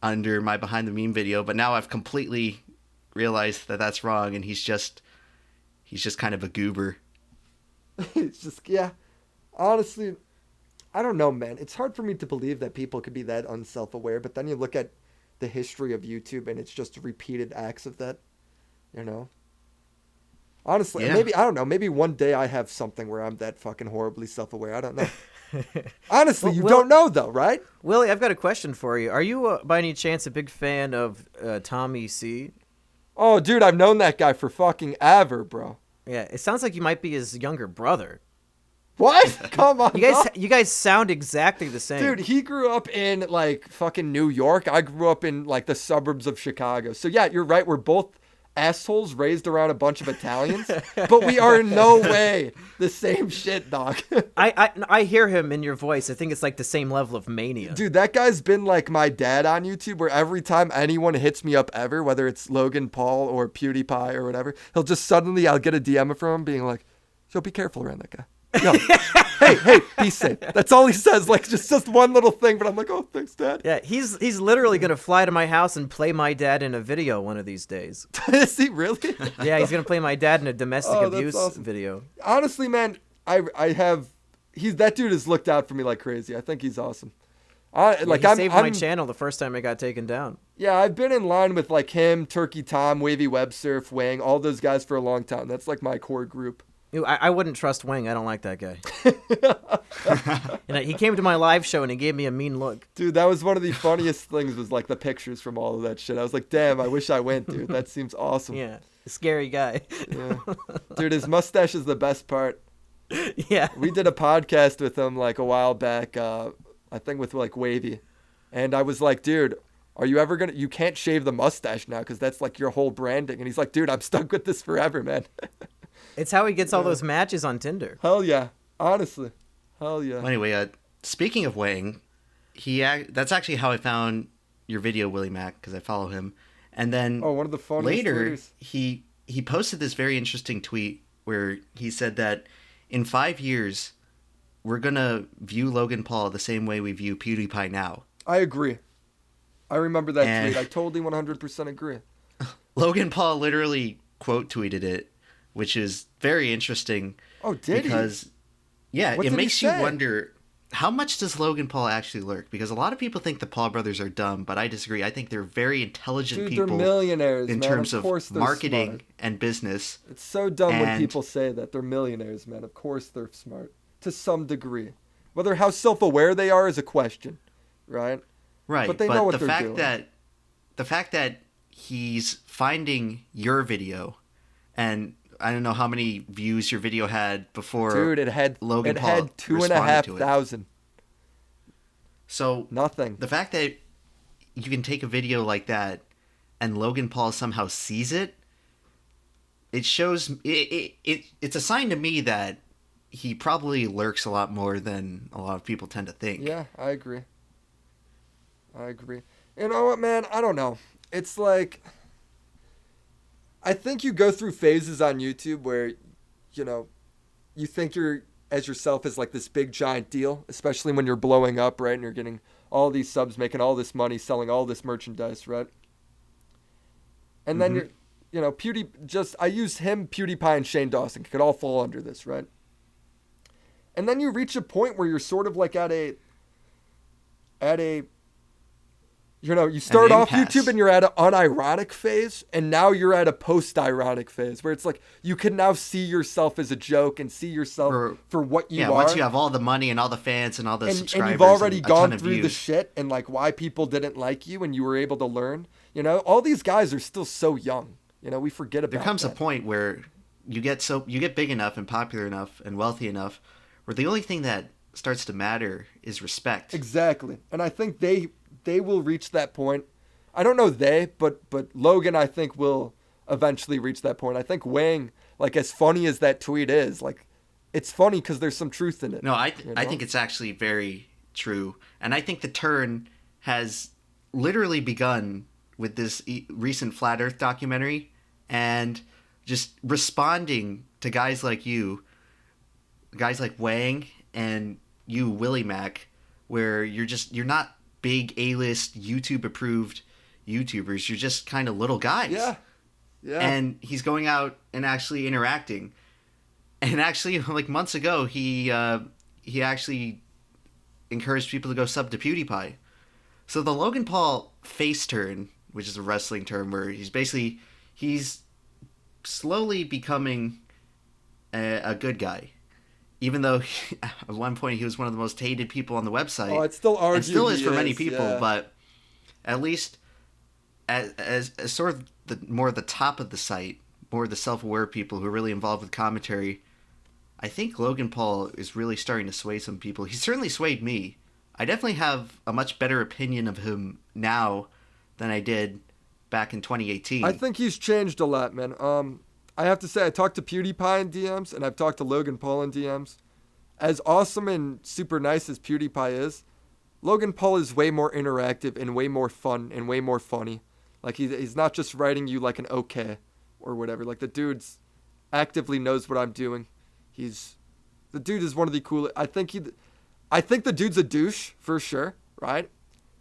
under my Behind the Meme video. But now I've completely realized that that's wrong, and he's just kind of a goober. It's just, yeah. Honestly, I don't know, man. It's hard for me to believe that people could be that unself-aware, but then you look at the history of YouTube and it's just repeated acts of that, you know? Honestly, Yeah. maybe, I don't know, maybe one day I have something where I'm that fucking horribly self-aware. I don't know. Honestly, you don't know though, right? Willie, I've got a question for you. Are you, by any chance, a big fan of Tommy C? Oh, dude, I've known that guy for fucking ever, bro. Yeah, it sounds like you might be his younger brother. What? Come on. You guys sound exactly the same. Dude, he grew up in like fucking New York. I grew up in like the suburbs of Chicago. So yeah, you're right. We're both assholes raised around a bunch of Italians, but we are in no way the same shit, dog. I hear him in your voice. I think it's like the same level of mania. Dude, that guy's been like my dad on YouTube, where every time anyone hits me up ever, whether it's Logan Paul or PewDiePie or whatever, I'll get a DM from him being like, "Yo, be careful around that guy. Yo, hey, be safe." That's all he says. Like just one little thing, but I'm like, "Oh, thanks, Dad." Yeah, he's literally gonna fly to my house and play my dad in a video one of these days. Is he really? Yeah, he's gonna play my dad in a domestic Oh, that's abuse awesome. video. Honestly, man, that dude has looked out for me like crazy. I think he's awesome. He saved my channel the first time it got taken down. Yeah, I've been in line with like him, Turkey Tom, Wavy Web Surf, Wang, all those guys for a long time. That's like my core group. I wouldn't trust Wing. I don't like that guy. And he came to my live show and he gave me a mean look. Dude, that was one of the funniest things was like the pictures from all of that shit. I was like, damn, I wish I went, dude. That seems awesome. Yeah, scary guy. Yeah. Dude, his mustache is the best part. Yeah. We did a podcast with him like a while back, I think with like Wavy. And I was like, dude, are you ever you can't shave the mustache now because that's like your whole branding. And he's like, dude, I'm stuck with this forever, man. It's how he gets all those matches on Tinder. Hell yeah. Honestly. Hell yeah. Well, anyway, speaking of Wang, that's actually how I found your video, WillyMac, because I follow him. And then one of the funniest later, tweeters. he posted this very interesting tweet where he said that in 5 years, we're going to view Logan Paul the same way we view PewDiePie now. I agree. I remember that tweet. I totally 100% agree. Logan Paul literally quote tweeted it, which is very interesting. Oh, did because, yeah, What it did he makes you say? wonder, how much does Logan Paul actually lurk? Because a lot of people think the Paul brothers are dumb, but I disagree. I think they're very intelligent Dude, people they're millionaires, in man. terms Of course of they're marketing smart. and business. It's so dumb when And- people say that. They're millionaires, man. Of course they're smart. To some degree. Whether how self-aware they are is a question, right? Right, But they know what the they're fact doing. the fact that he's finding your video, and I don't know how many views your video had before. Dude, it had Logan Paul 2,500. So Nothing. the fact that you can take a video like that and Logan Paul somehow sees it, it shows it's a sign to me that he probably lurks a lot more than a lot of people tend to think. Yeah, I agree. You know what, man? I don't know. It's like, I think you go through phases on YouTube where, you know, you think you're as yourself as like this big giant deal, especially when you're blowing up, right? And you're getting all these subs, making all this money, selling all this merchandise, right? And then you're, you know, I use him, PewDiePie, and Shane Dawson could all fall under this, right? And then you reach a point where you're sort of like at a, you know, you start off impasse. YouTube and you're at an unironic phase, and now you're at a post-ironic phase where it's like you can now see yourself as a joke and see yourself for what you are. Once you have all the money and all the fans and all the subscribers, and you've already and a ton gone of through the views. shit and like why people didn't like you and you were able to learn. You know, all these guys are still so young. You know, we forget about There comes that. a point where you get big enough and popular enough and wealthy enough where the only thing that starts to matter is respect. Exactly. And I think they will reach that point. I don't know but Logan, I think, will eventually reach that point. I think Wang, like, as funny as that tweet is, like, it's funny because there's some truth in it. No, I you know? think it's actually very true. And I think the turn has literally begun with this recent Flat Earth documentary and just responding to guys like you, guys like Wang and you, WillyMac, where you're not big A-list YouTube approved YouTubers. You're just kind of little guys. Yeah. And he's going out and actually interacting. And actually, like months ago, he he actually encouraged people to go sub to PewDiePie. So the Logan Paul face turn, which is a wrestling term where he's slowly becoming a good guy. Even though at one point he was one of the most hated people on the website. Oh, I'd still argue and still is he for many is, people, yeah. but at least as sort of the top of the site, more the self-aware people who are really involved with commentary, I think Logan Paul is really starting to sway some people. He certainly swayed me. I definitely have a much better opinion of him now than I did back in 2018. I think he's changed a lot, man. I have to say, I talked to PewDiePie in DMs, and I've talked to Logan Paul in DMs. As awesome and super nice as PewDiePie is, Logan Paul is way more interactive and way more fun and way more funny. Like, he's not just writing you like an okay or whatever. Like, the dude's actively knows what I'm doing. The dude is one of the coolest. I think the dude's a douche for sure, right?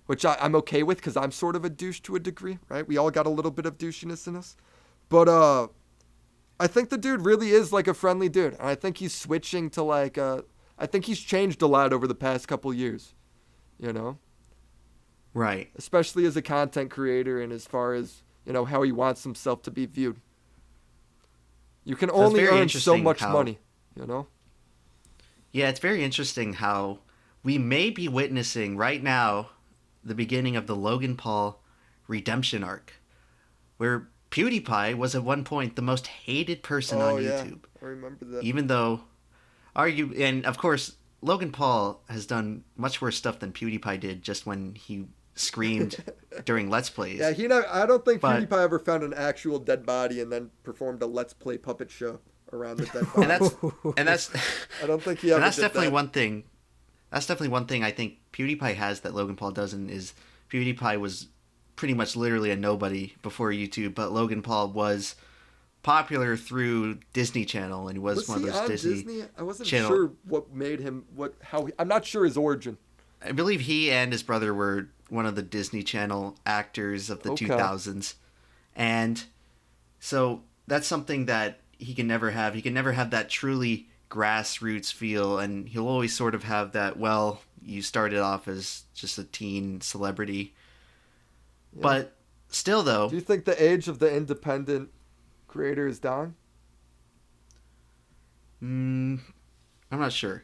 Which I'm okay with because I'm sort of a douche to a degree, right? We all got a little bit of douchiness in us. But I think the dude really is like a friendly dude. And I think he's switching to like I think he's changed a lot over the past couple years, you know? Right. Especially as a content creator and as far as, you know, how he wants himself to be viewed. You can only earn so much money, you know? Yeah, it's very interesting how we may be witnessing right now the beginning of the Logan Paul redemption arc, where PewDiePie was at one point the most hated person on YouTube. I remember that. Even though, and of course, Logan Paul has done much worse stuff than PewDiePie did just when he screamed during Let's Plays. Yeah, I don't think PewDiePie ever found an actual dead body and then performed a Let's Play puppet show around the dead body. and that's I don't think he ever and that's did definitely that. one thing. That's definitely one thing I think PewDiePie has that Logan Paul doesn't. Is PewDiePie was pretty much literally a nobody before YouTube, but Logan Paul was popular through Disney Channel and was one of those on Disney. I wasn't Channel. sure what made him I'm not sure his origin. I believe he and his brother were one of the Disney Channel actors of the 2000s. And so that's something that he can never have. He can never have that truly grassroots feel, and he'll always sort of have that, well, you started off as just a teen celebrity. Yeah. But still, though... Do you think the age of the independent creator is down? I'm not sure.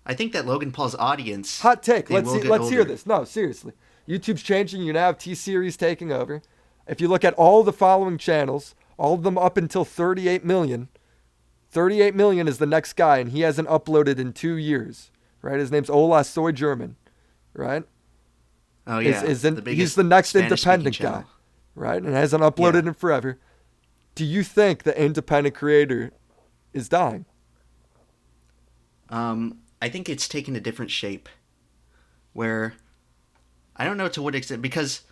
I think that Logan Paul's audience... Hot take. Let's hear this. No, seriously. YouTube's changing. You now have T-Series taking over. If you look at all the following channels, all of them up until 38 million... 38 million is the next guy, and he hasn't uploaded in 2 years, right? His name's Ola Soy German, right? Oh, yeah. He's the next independent guy, right? And hasn't uploaded in forever. Do you think the independent creator is dying? I think it's taken a different shape, where I don't know to what extent, because...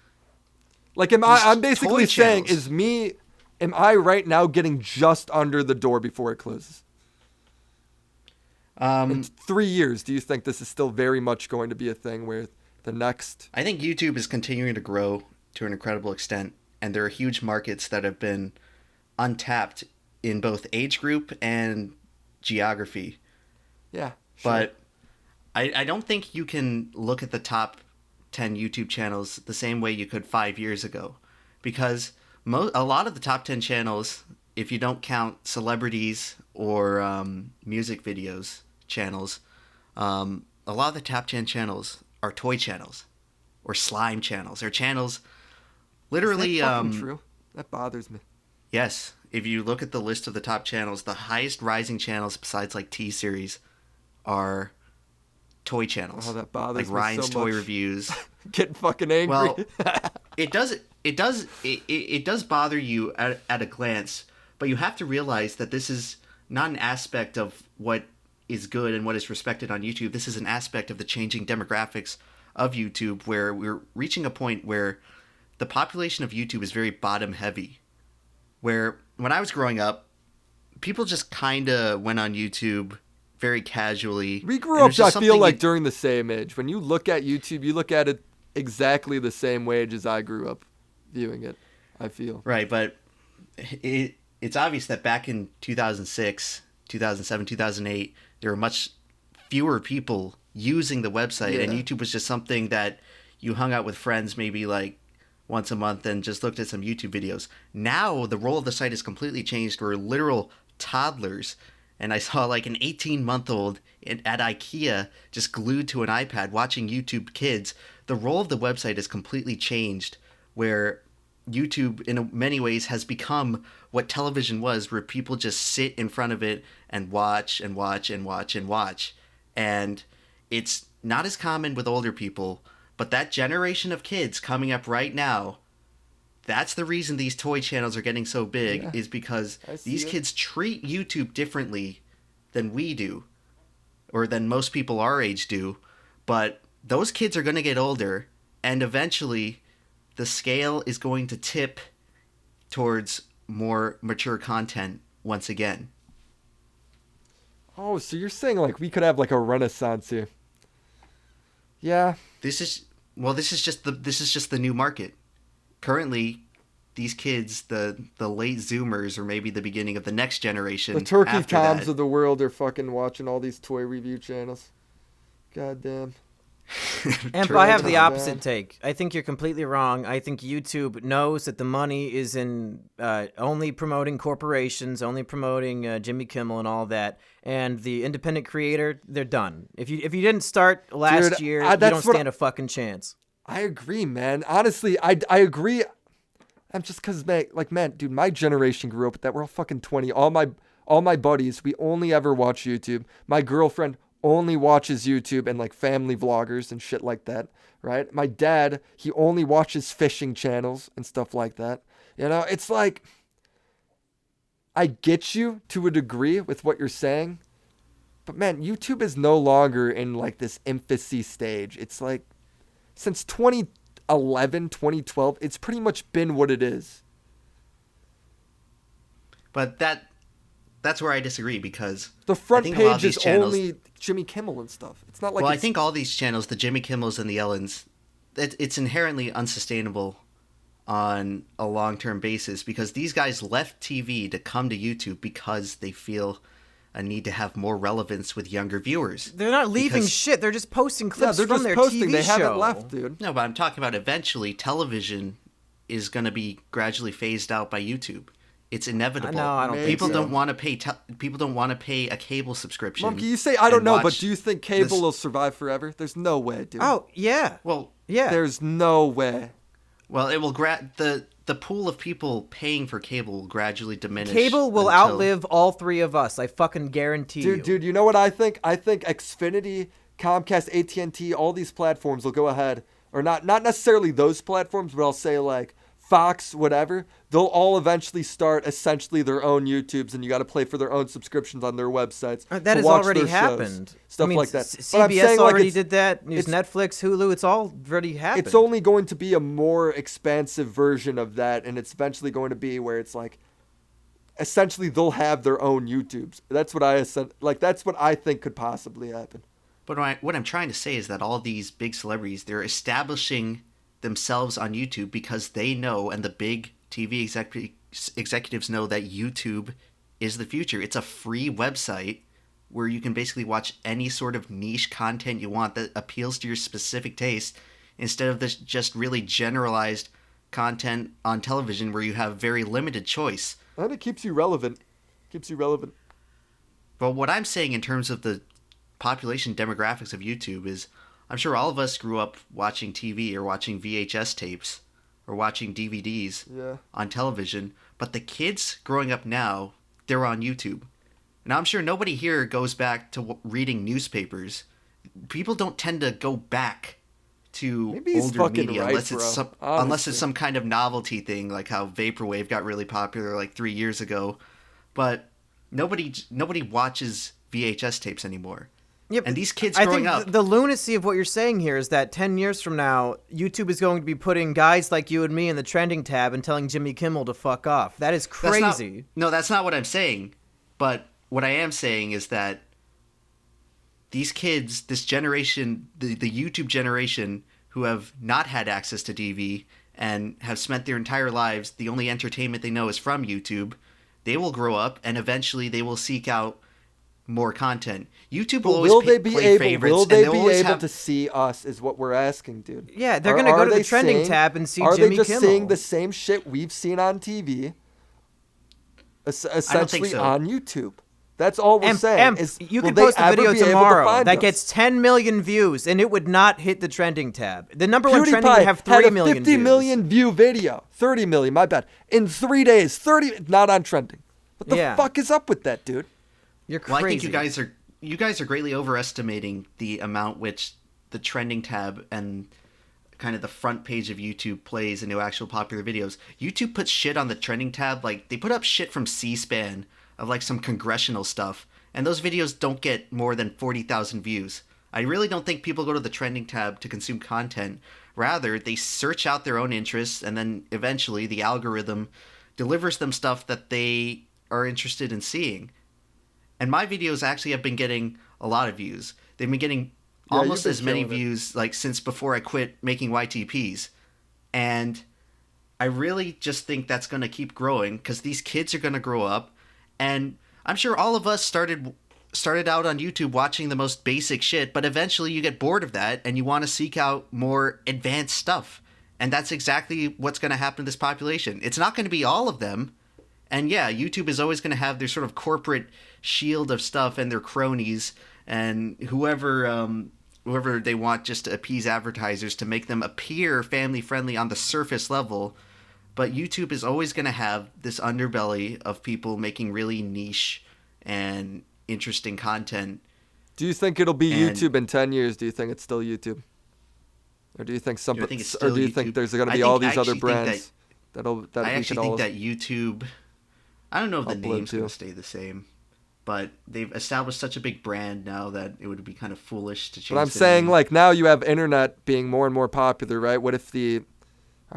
Like, I'm basically saying, am I right now getting just under the door before it closes? In 3 years, do you think this is still very much going to be a thing where the next... I think YouTube is continuing to grow to an incredible extent, and there are huge markets that have been untapped in both age group and geography. Yeah. Sure. But I don't think you can look at the top 10 YouTube channels the same way you could 5 years ago, because... a lot of the top 10 channels, if you don't count celebrities or music videos channels, a lot of the top 10 channels are toy channels or slime channels or channels literally... Is that fucking true? That bothers me. Yes. If you look at the list of the top channels, the highest rising channels besides like T-Series are toy channels. Oh, that bothers me so much. Like Ryan's Toy Reviews. Getting fucking angry. Well, it does bother you at a glance, but you have to realize that this is not an aspect of what is good and what is respected on YouTube. This is an aspect of the changing demographics of YouTube, where we're reaching a point where the population of YouTube is very bottom heavy. Where when I was growing up, people just kind of went on YouTube very casually. We grew up, I feel like, during the same age. When you look at YouTube, you look at it exactly the same way as I grew up viewing it, I feel. Right, but it's obvious that back in 2006, 2007, 2008, there were much fewer people using the website, and Yeah. YouTube was just something that you hung out with friends maybe like once a month and just looked at some YouTube videos. Now the role of the site has completely changed. We're literal toddlers, and I saw like an 18-month-old at IKEA just glued to an iPad watching YouTube Kids. The role of the website has completely changed, where YouTube in many ways has become what television was, where people just sit in front of it and watch and watch and watch and watch. And it's not as common with older people, but that generation of kids coming up right now, that's the reason these toy channels are getting so big, Yeah. is because I see these it. kids treat YouTube differently than we do, or than most people our age do. But those kids are going to get older, and eventually the scale is going to tip towards more mature content once again. Oh, so you're saying like we could have like a renaissance here? Yeah. This is just the new market. Currently, these kids, the late Zoomers, or maybe the beginning of the next generation, The Turkey after Toms that, of the world are fucking watching all these toy review channels. God damn. Emp, I have the opposite take. I think you're completely wrong. I think YouTube knows that the money is in only promoting corporations, only promoting Jimmy Kimmel and all that. And the independent creator, they're done. If you didn't start last Dude, year, that's you don't what stand a fucking chance. I agree, man. Honestly, I agree. I'm just because, man, dude, my generation grew up with that. We're all fucking 20. All my buddies, we only ever watch YouTube. My girlfriend only watches YouTube and like family vloggers and shit like that, right? My dad, he only watches fishing channels and stuff like that. You know, it's like, I get you to a degree with what you're saying, but man, YouTube is no longer in like this infancy stage. It's like, since 2011, 2012, it's pretty much been what it is. but that's where I disagree, because The front I think a lot of page these is channels, only Jimmy Kimmel and stuff. It's not like well, I it's, think all these channels, the Jimmy Kimmels and the Ellens, it's inherently unsustainable on a long-term basis, because these guys left TV to come to YouTube because they feel a need to have more relevance with younger viewers. They're not leaving Because- shit. They're just posting yeah, clips they're from just their posting. TV They show. haven't left, dude. No, but I'm talking about eventually television is going to be gradually phased out by YouTube. It's inevitable. No, I don't think People so. don't want to pay. People don't want to pay a cable subscription. Mumkey, you say I don't and know, but watch do you think cable this- will survive forever? There's no way, dude. Oh, yeah. Well, Yeah. There's no way. well, it will the pool of people paying for cable will gradually diminish. Cable will until- outlive all three of us. I fucking guarantee you. Dude, you know what I think? I think Xfinity, Comcast, AT&T, all these platforms will go ahead, or not necessarily those platforms, but I'll say like Fox, whatever. They'll all eventually start essentially their own YouTubes, and you got to pay for their own subscriptions on their websites. That to has watch already their shows, happened. stuff I mean, like that. CBS But I'm saying, like, already it's- did that. There's it's- Netflix, Hulu. It's all already happened. It's only going to be a more expansive version of that, and it's eventually going to be where it's like, essentially they'll have their own YouTubes. That's what I said. Like that's what I think could possibly happen. But what I'm trying to say is that all these big celebrities, they're establishing themselves on YouTube because they know, and the big TV executives know, that YouTube is the future. It's a free website where you can basically watch any sort of niche content you want that appeals to your specific taste, instead of this just really generalized content on television where you have very limited choice. And it keeps you relevant. But what I'm saying in terms of the population demographics of YouTube is, I'm sure all of us grew up watching TV or watching VHS tapes or watching DVDs Yeah. on television, but the kids growing up now, they're on YouTube. Now, I'm sure nobody here goes back to reading newspapers. People don't tend to go back to Maybe he's older fucking media right, unless it's bro. unless Honestly. it's some kind of novelty thing, like how vaporwave got really popular like 3 years ago. But nobody watches VHS tapes anymore. Yep. And these kids I growing think up, the lunacy of what you're saying here is that 10 years from now, YouTube is going to be putting guys like you and me in the trending tab and telling Jimmy Kimmel to fuck off. That is crazy. That's not what I'm saying. But what I am saying is that these kids, this generation, the YouTube generation, who have not had access to TV and have spent their entire lives, the only entertainment they know is from YouTube, they will grow up and eventually they will seek out more content. YouTube But will always will they be play able? favorites, Will and they they'll be always able have. to see us? Is what we're asking, dude. Yeah, they're Or gonna go are to the they trending seeing- tab and see Are Jimmy they just Kimmel. seeing the same shit we've seen on TV, essentially so. on YouTube? That's all we're saying. You will can they post a ever video be able to tomorrow find that us? gets 10 million views, and it would not hit the trending tab. The number one trending PewDiePie would have had 3 a million 50 views. million view video. 30 million, my bad. In 3 days, 30 not on trending. What the Yeah. fuck is up with that, dude? You're crazy. Well, I think you guys are greatly overestimating the amount which the trending tab and kind of the front page of YouTube plays into actual popular videos. YouTube puts shit on the trending tab, like they put up shit from C-SPAN of like some congressional stuff, and those videos don't get more than 40,000 views. I really don't think people go to the trending tab to consume content. Rather, they search out their own interests, and then eventually the algorithm delivers them stuff that they are interested in seeing. And my videos actually have been getting a lot of views. They've been getting almost you've as been many killing it. views like since before I quit making YTPs. And I really just think that's going to keep growing because these kids are going to grow up. And I'm sure all of us started out on YouTube watching the most basic shit, but eventually you get bored of that and you want to seek out more advanced stuff. And that's exactly what's going to happen to this population. It's not going to be all of them. And yeah, YouTube is always going to have their sort of corporate shield of stuff and their cronies and whoever they want just to appease advertisers to make them appear family friendly on the surface level. But YouTube is always going to have this underbelly of people making really niche and interesting content. Do you think it'll be And- YouTube in 10 years? Do you think it's still YouTube? Or do you think Do I think it's or still do you think YouTube? there's going to I be think- all I these other actually think brands that I we actually could all think that YouTube, I don't know if the upload name's going to. to stay the same, but they've established such a big brand now that it would be kind of foolish to change. But I'm the saying, name. like, now you have internet being more and more popular, right? What if this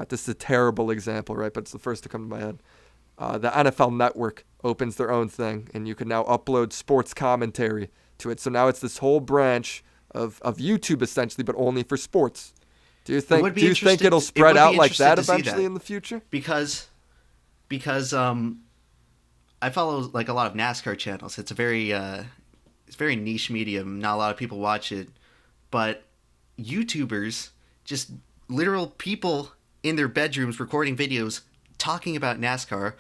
is a terrible example, right? But it's the first to come to my head. The NFL Network opens their own thing, and you can now upload sports commentary to it. So now it's this whole branch of YouTube, essentially, but only for sports. Do you would think be interesting- it'll it spread would be out like interesting that to see eventually that. in the future? because I follow like a lot of NASCAR channels. It's a very niche medium. Not a lot of people watch it, but YouTubers, just literal people in their bedrooms recording videos talking about NASCAR.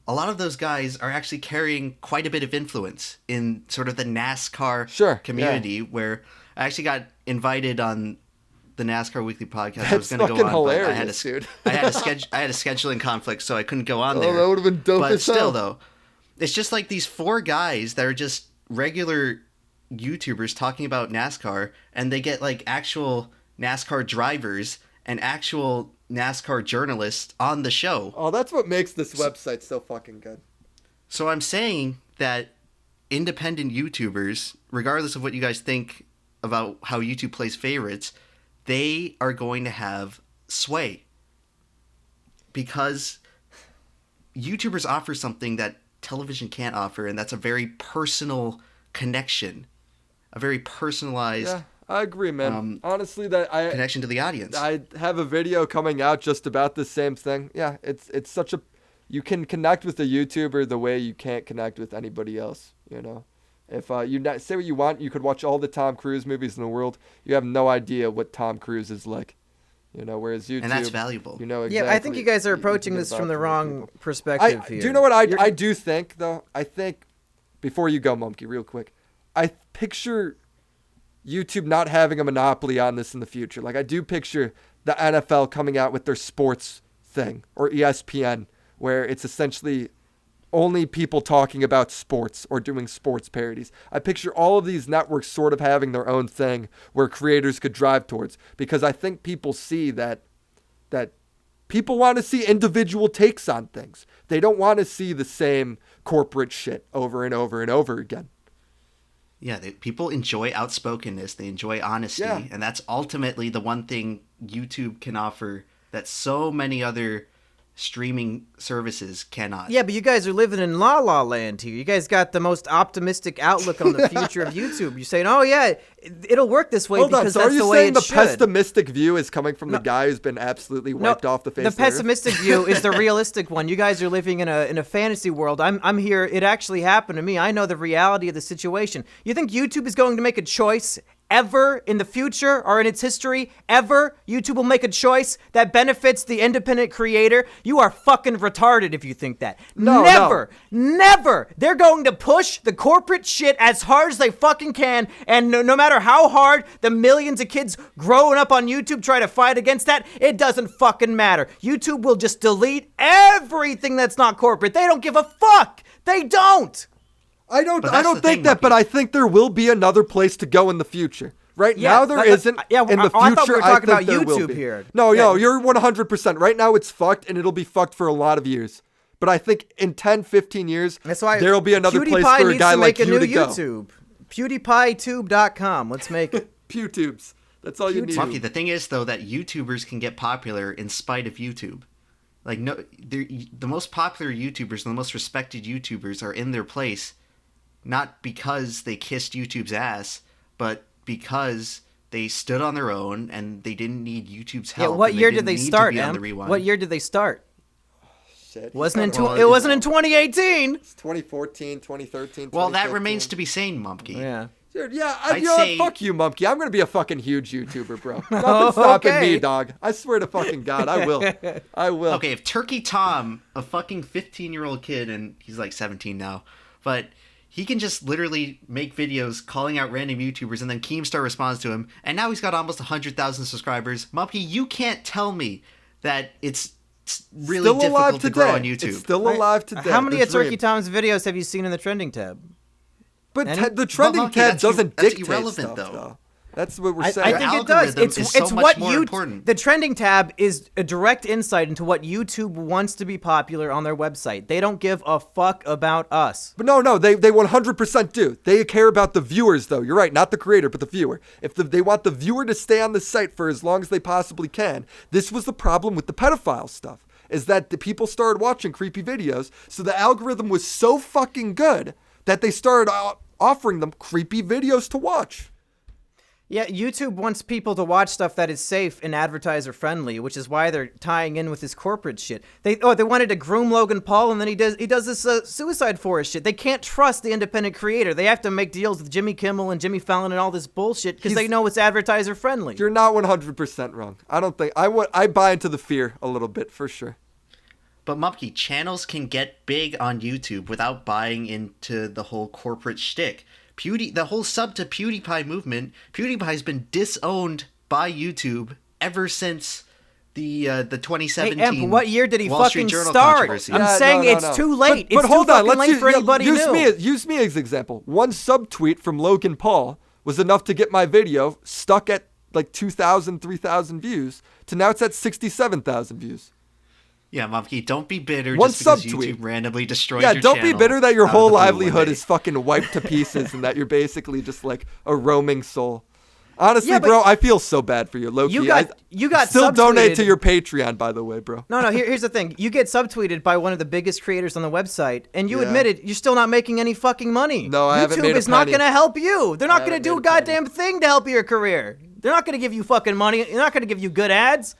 A lot of those guys are actually carrying quite a bit of influence in sort of the NASCAR community. Where I actually got invited on the NASCAR Weekly podcast. I was That's going to go fucking on, hilarious, but dude. I had a scheduling conflict, so I couldn't go on Oh, there. that would've been dope But as still, hell. though, it's just like these 4 guys that are just regular YouTubers talking about NASCAR, and they get like actual NASCAR drivers and actual NASCAR journalists on the show. Oh, that's what makes this website so fucking good. So I'm saying that independent YouTubers, regardless of what you guys think about how YouTube plays favorites, they are going to have sway. Because YouTubers offer something that television can't offer, and that's a very personal connection. A very personalized Yeah, I agree, man. Honestly, that connection to the audience. I have a video coming out just about the same thing. Yeah, it's such a you can connect with a YouTuber the way you can't connect with anybody else, you know. If say what you want, you could watch all the Tom Cruise movies in the world. You have no idea what Tom Cruise is like, you know. Whereas YouTube, and that's valuable. you know exactly. Yeah, I think you guys are you can approaching get this from about the from wrong people. perspective here. Do you know what I do think though? I think before you go, Mumkey, real quick, I picture YouTube not having a monopoly on this in the future. Like I do picture the NFL coming out with their sports thing, or ESPN, where it's essentially only people talking about sports or doing sports parodies. I picture all of these networks sort of having their own thing where creators could drive towards, because I think people see that people want to see individual takes on things. They don't want to see the same corporate shit over and over and over again. Yeah, people enjoy outspokenness. They enjoy honesty. Yeah. And that's ultimately the one thing YouTube can offer that so many other streaming services cannot. Yeah, but you guys are living in la la land here. You guys got the most optimistic outlook on the future of YouTube. You're saying, "Oh yeah, it'll work this way because So that's are you the way saying it the should." pessimistic view is coming from the guy who's been absolutely wiped off the face The of the earth? pessimistic view is the realistic one. You guys are living in a fantasy world. I'm here. It actually happened to me. I know the reality of the situation. You think YouTube is going to make a choice ever in the future or in its history ever? YouTube will make a choice that benefits the independent creator? You are fucking retarded if you think that. Never. They're going to push the corporate shit as hard as they fucking can, and no matter how hard the millions of kids growing up on YouTube try to fight against that, it doesn't fucking matter. YouTube will just delete everything that's not corporate. They don't give a fuck. They don't. I don't think that, but I think there will be another place to go in the future. Right now there isn't. In the future, I thought we were talking about there will YouTube be. here. No, you're 100%. Right now it's fucked, and it'll be fucked for a lot of years. But I think in 10, 15 years, that's why there'll be another PewDiePie place for a needs guy to like make you a new to go. YouTube. PewDiePieTube.com. Let's make it. PewTubes. That's all you need. Mumkey, the thing is, though, that YouTubers can get popular in spite of YouTube. Like, no, the most popular YouTubers and the most respected YouTubers are in their place, not because they kissed YouTube's ass, but because they stood on their own and they didn't need YouTube's help. Yeah, what year did they need to start, be on Em? the rewind. What year did they start? Shit. It wasn't in 2018. It's 2014, 2013, Well, that 2015. remains to be seen, Mumkey. Yeah. Dude, yeah, I'd you know what? say- Fuck you, Mumkey. I'm gonna be a fucking huge YouTuber, bro. Nothing's stopping Okay. me, dog. I swear to fucking God, I will. I will. Okay, if Turkey Tom, a fucking 15-year-old kid, and he's like 17 now, but he can just literally make videos calling out random YouTubers, and then Keemstar responds to him, and now he's got almost 100,000 subscribers. Mumkey, you can't tell me that it's really Still alive difficult to today. grow on YouTube. It's still alive today. How many The of Turkey dream. Tom's videos have you seen in the trending tab? But Any? the trending Mumkey, tab that's doesn't that's dictate irrelevant, stuff, though. That's what we're I saying. think The it does. algorithm is so much more important. The trending tab is a direct insight into what YouTube wants to be popular on their website. They don't give a fuck about us. But no, they 100% do. They care about the viewers, though. You're right, not the creator, but the viewer. If they want the viewer to stay on the site for as long as they possibly can, this was the problem with the pedophile stuff, is that the people started watching creepy videos, so the algorithm was so fucking good that they started offering them creepy videos to watch. Yeah, YouTube wants people to watch stuff that is safe and advertiser friendly, which is why they're tying in with this corporate shit. They wanted to groom Logan Paul, and then he does this suicide forest shit. They can't trust the independent creator. They have to make deals with Jimmy Kimmel and Jimmy Fallon and all this bullshit because they know it's advertiser friendly. You're not 100% wrong. I don't think I buy into the fear a little bit for sure. But Mumkey, channels can get big on YouTube without buying into the whole corporate shtick. The whole sub to PewDiePie movement, PewDiePie's been disowned by YouTube ever since the 2017 Hey, Emp, what year did he Wall Street fucking Journal start? controversy. I'm saying no. it's too late. But It's hold too on, fucking late for anybody use new. Use me as example. One subtweet from Logan Paul was enough to get my video stuck at like 2,000, 3,000 views to now it's at 67,000 views. Yeah, Mumkey, don't be bitter One just because subtweet. YouTube randomly destroyed Yeah, your don't channel be bitter that your out of whole the blue one livelihood day. is fucking wiped to pieces and that you're basically just like a roaming soul. Honestly, Yeah, but bro, I feel so bad for you, Loki. You got still donate subtweeted. to your Patreon, by the way, bro. No, here's the thing. You get subtweeted by one of the biggest creators on the website, and you Yeah. admitted you're still not making any fucking money. No, I haven't YouTube made a is not penny. going to help you. They're not going to haven't do a made a penny. goddamn thing to help your career. They're not going to give you fucking money. They're not going to give you good ads.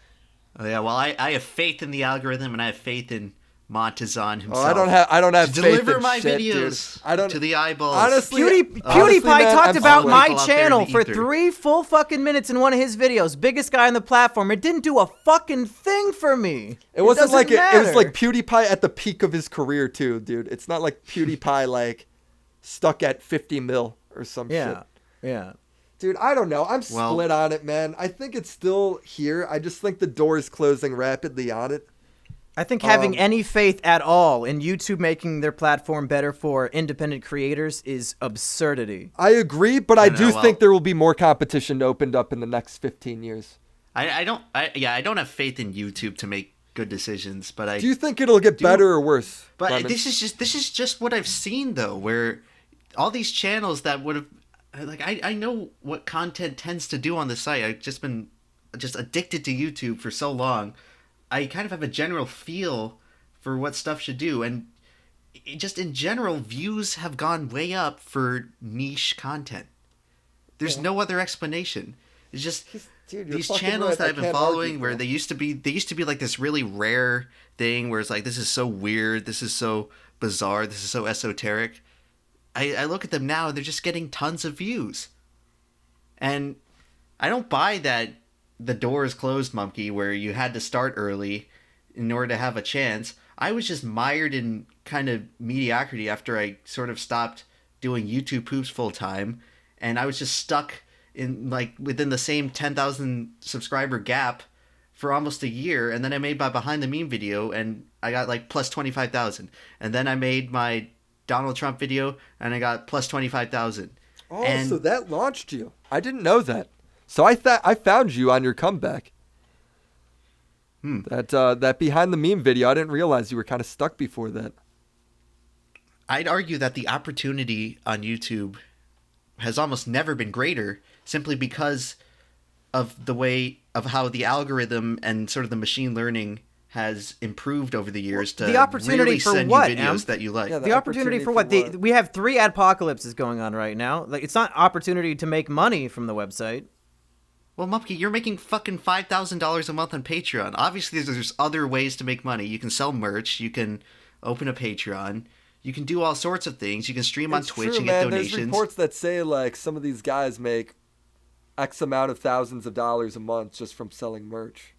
Oh, yeah, well, I have faith in the algorithm, and I have faith in Montezon himself. Oh, I don't have to faith deliver in my shit, videos dude. I don't to the eyeballs. honestly. PewDiePie honestly, man, talked I'm about so- my People out there in channel the for ether. 3 full fucking minutes in one of his videos. Biggest guy on the platform. It didn't do a fucking thing for me. It wasn't doesn't like it was matter. like PewDiePie at the peak of his career too, dude. It's not like PewDiePie like stuck at 50 mil or some shit. Yeah. Dude, I don't know. I'm Well- split on it, man. I think it's still here. I just think the door is closing rapidly on it. I think having any faith at all in YouTube making their platform better for independent creators is absurdity. I agree, but I know, do well- think there will be more competition opened up in the next 15 years. I don't have faith in YouTube to make good decisions, but I Do you think it'll get better or worse? But Lemon? this is just what I've seen though, where all these channels that would have like I know what content tends to do on the site. I've just been addicted to YouTube for so long. I kind of have a general feel for what stuff should do, and just in general, views have gone way up for niche content. There's no other explanation. It's just Dude, these channels that I've been following where they used to be like this really rare thing where it's like, this is so weird, this is so bizarre, this is so esoteric. I look at them now and they're just getting tons of views. And I don't buy that the door is closed, Mumkey, where you had to start early in order to have a chance. I was just mired in kind of mediocrity after I sort of stopped doing YouTube poops full time, and I was just stuck in like within the same 10,000 subscriber gap for almost a year. And then I made my behind the meme video and I got like plus 25,000. And then I made my Donald Trump video and I got plus 25,000. Oh, and so that launched you. I didn't know that. So I thought I found you on your comeback. That behind the meme video, I didn't realize you were kind of stuck before that. I'd argue that the opportunity on YouTube has almost never been greater, simply because of the way of how the algorithm and sort of the machine learning has improved over the years to the opportunity really for send what, you videos Emp? that you like. Yeah, The opportunity for what? We have 3 adpocalypses going on right now. Like, it's not opportunity to make money from the website. Well, Mumkey, you're making fucking $5,000 a month on Patreon. Obviously, there's other ways to make money. You can sell merch. You can open a Patreon. You can do all sorts of things. You can stream on Twitch true, and man. get donations. There's reports that say like some of these guys make X amount of thousands of dollars a month just from selling merch.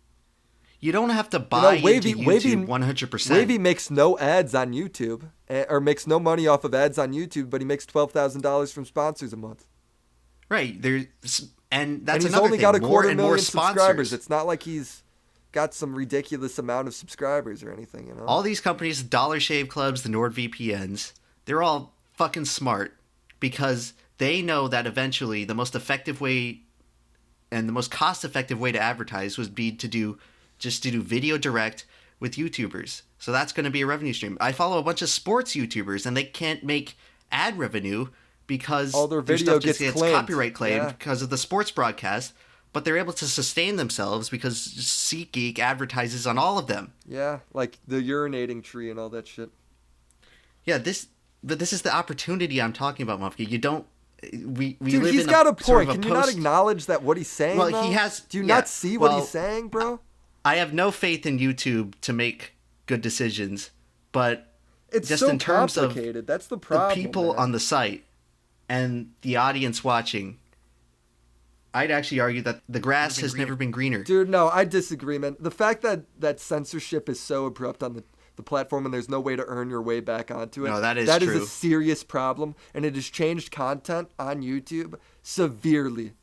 You don't have to buy into YouTube 100%. Wavy makes no ads on YouTube, or makes no money off of ads on YouTube, but he makes $12,000 from sponsors a month. Right. And that's and he's another only thing. got a More quarter and million more subscribers. sponsors. It's not like he's got some ridiculous amount of subscribers or anything, you know? All these companies, Dollar Shave Clubs, the NordVPNs, they're all fucking smart because they know that eventually the most effective way and the most cost-effective way to advertise would be to do video direct with YouTubers. So that's going to be a revenue stream. I follow a bunch of sports YouTubers and they can't make ad revenue because all their video stuff just gets gets claimed. copyright claimed Yeah. because of the sports broadcast, but they're able to sustain themselves because SeatGeek advertises on all of them. Yeah, like the urinating tree and all that shit. Yeah, this is the opportunity I'm talking about, Mumkey. You don't. We Dude, live he's in got a sort of point. Can you not acknowledge that what he's saying? Well, though? he has. Do you yeah, not see what well, he's saying, bro? I have no faith in YouTube to make good decisions, but It's just so in terms of complicated. That's the problem. the people man. on the site and the audience watching, I'd actually argue that the grass has never been greener. Dude, no, I disagree, man. The fact that censorship is so abrupt on the platform and there's no way to earn your way back onto it. No, that is That true. is a serious problem, and it has changed content on YouTube severely.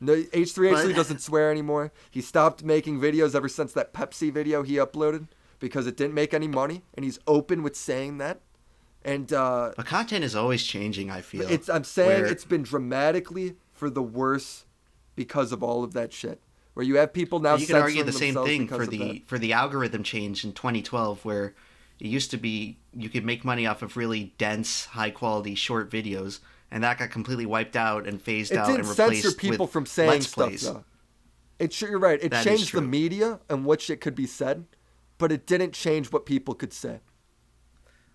No, H3H3 But- doesn't swear anymore. He stopped making videos ever since that Pepsi video he uploaded because it didn't make any money, and he's open with saying that. And But content is always changing, I feel. I'm saying where- it's been dramatically for the worse because of all of that shit. Where you have people now you could argue censoring the same themselves thing because for of that. the algorithm change in 2012, where it used to be you could make money off of really dense, high quality short videos, and that got completely wiped out and phased It out didn't and replaced censor people with from saying Let's stuff, Plays. though. You're right. It That is changed the true. media and what shit could be said, but it didn't change what people could say.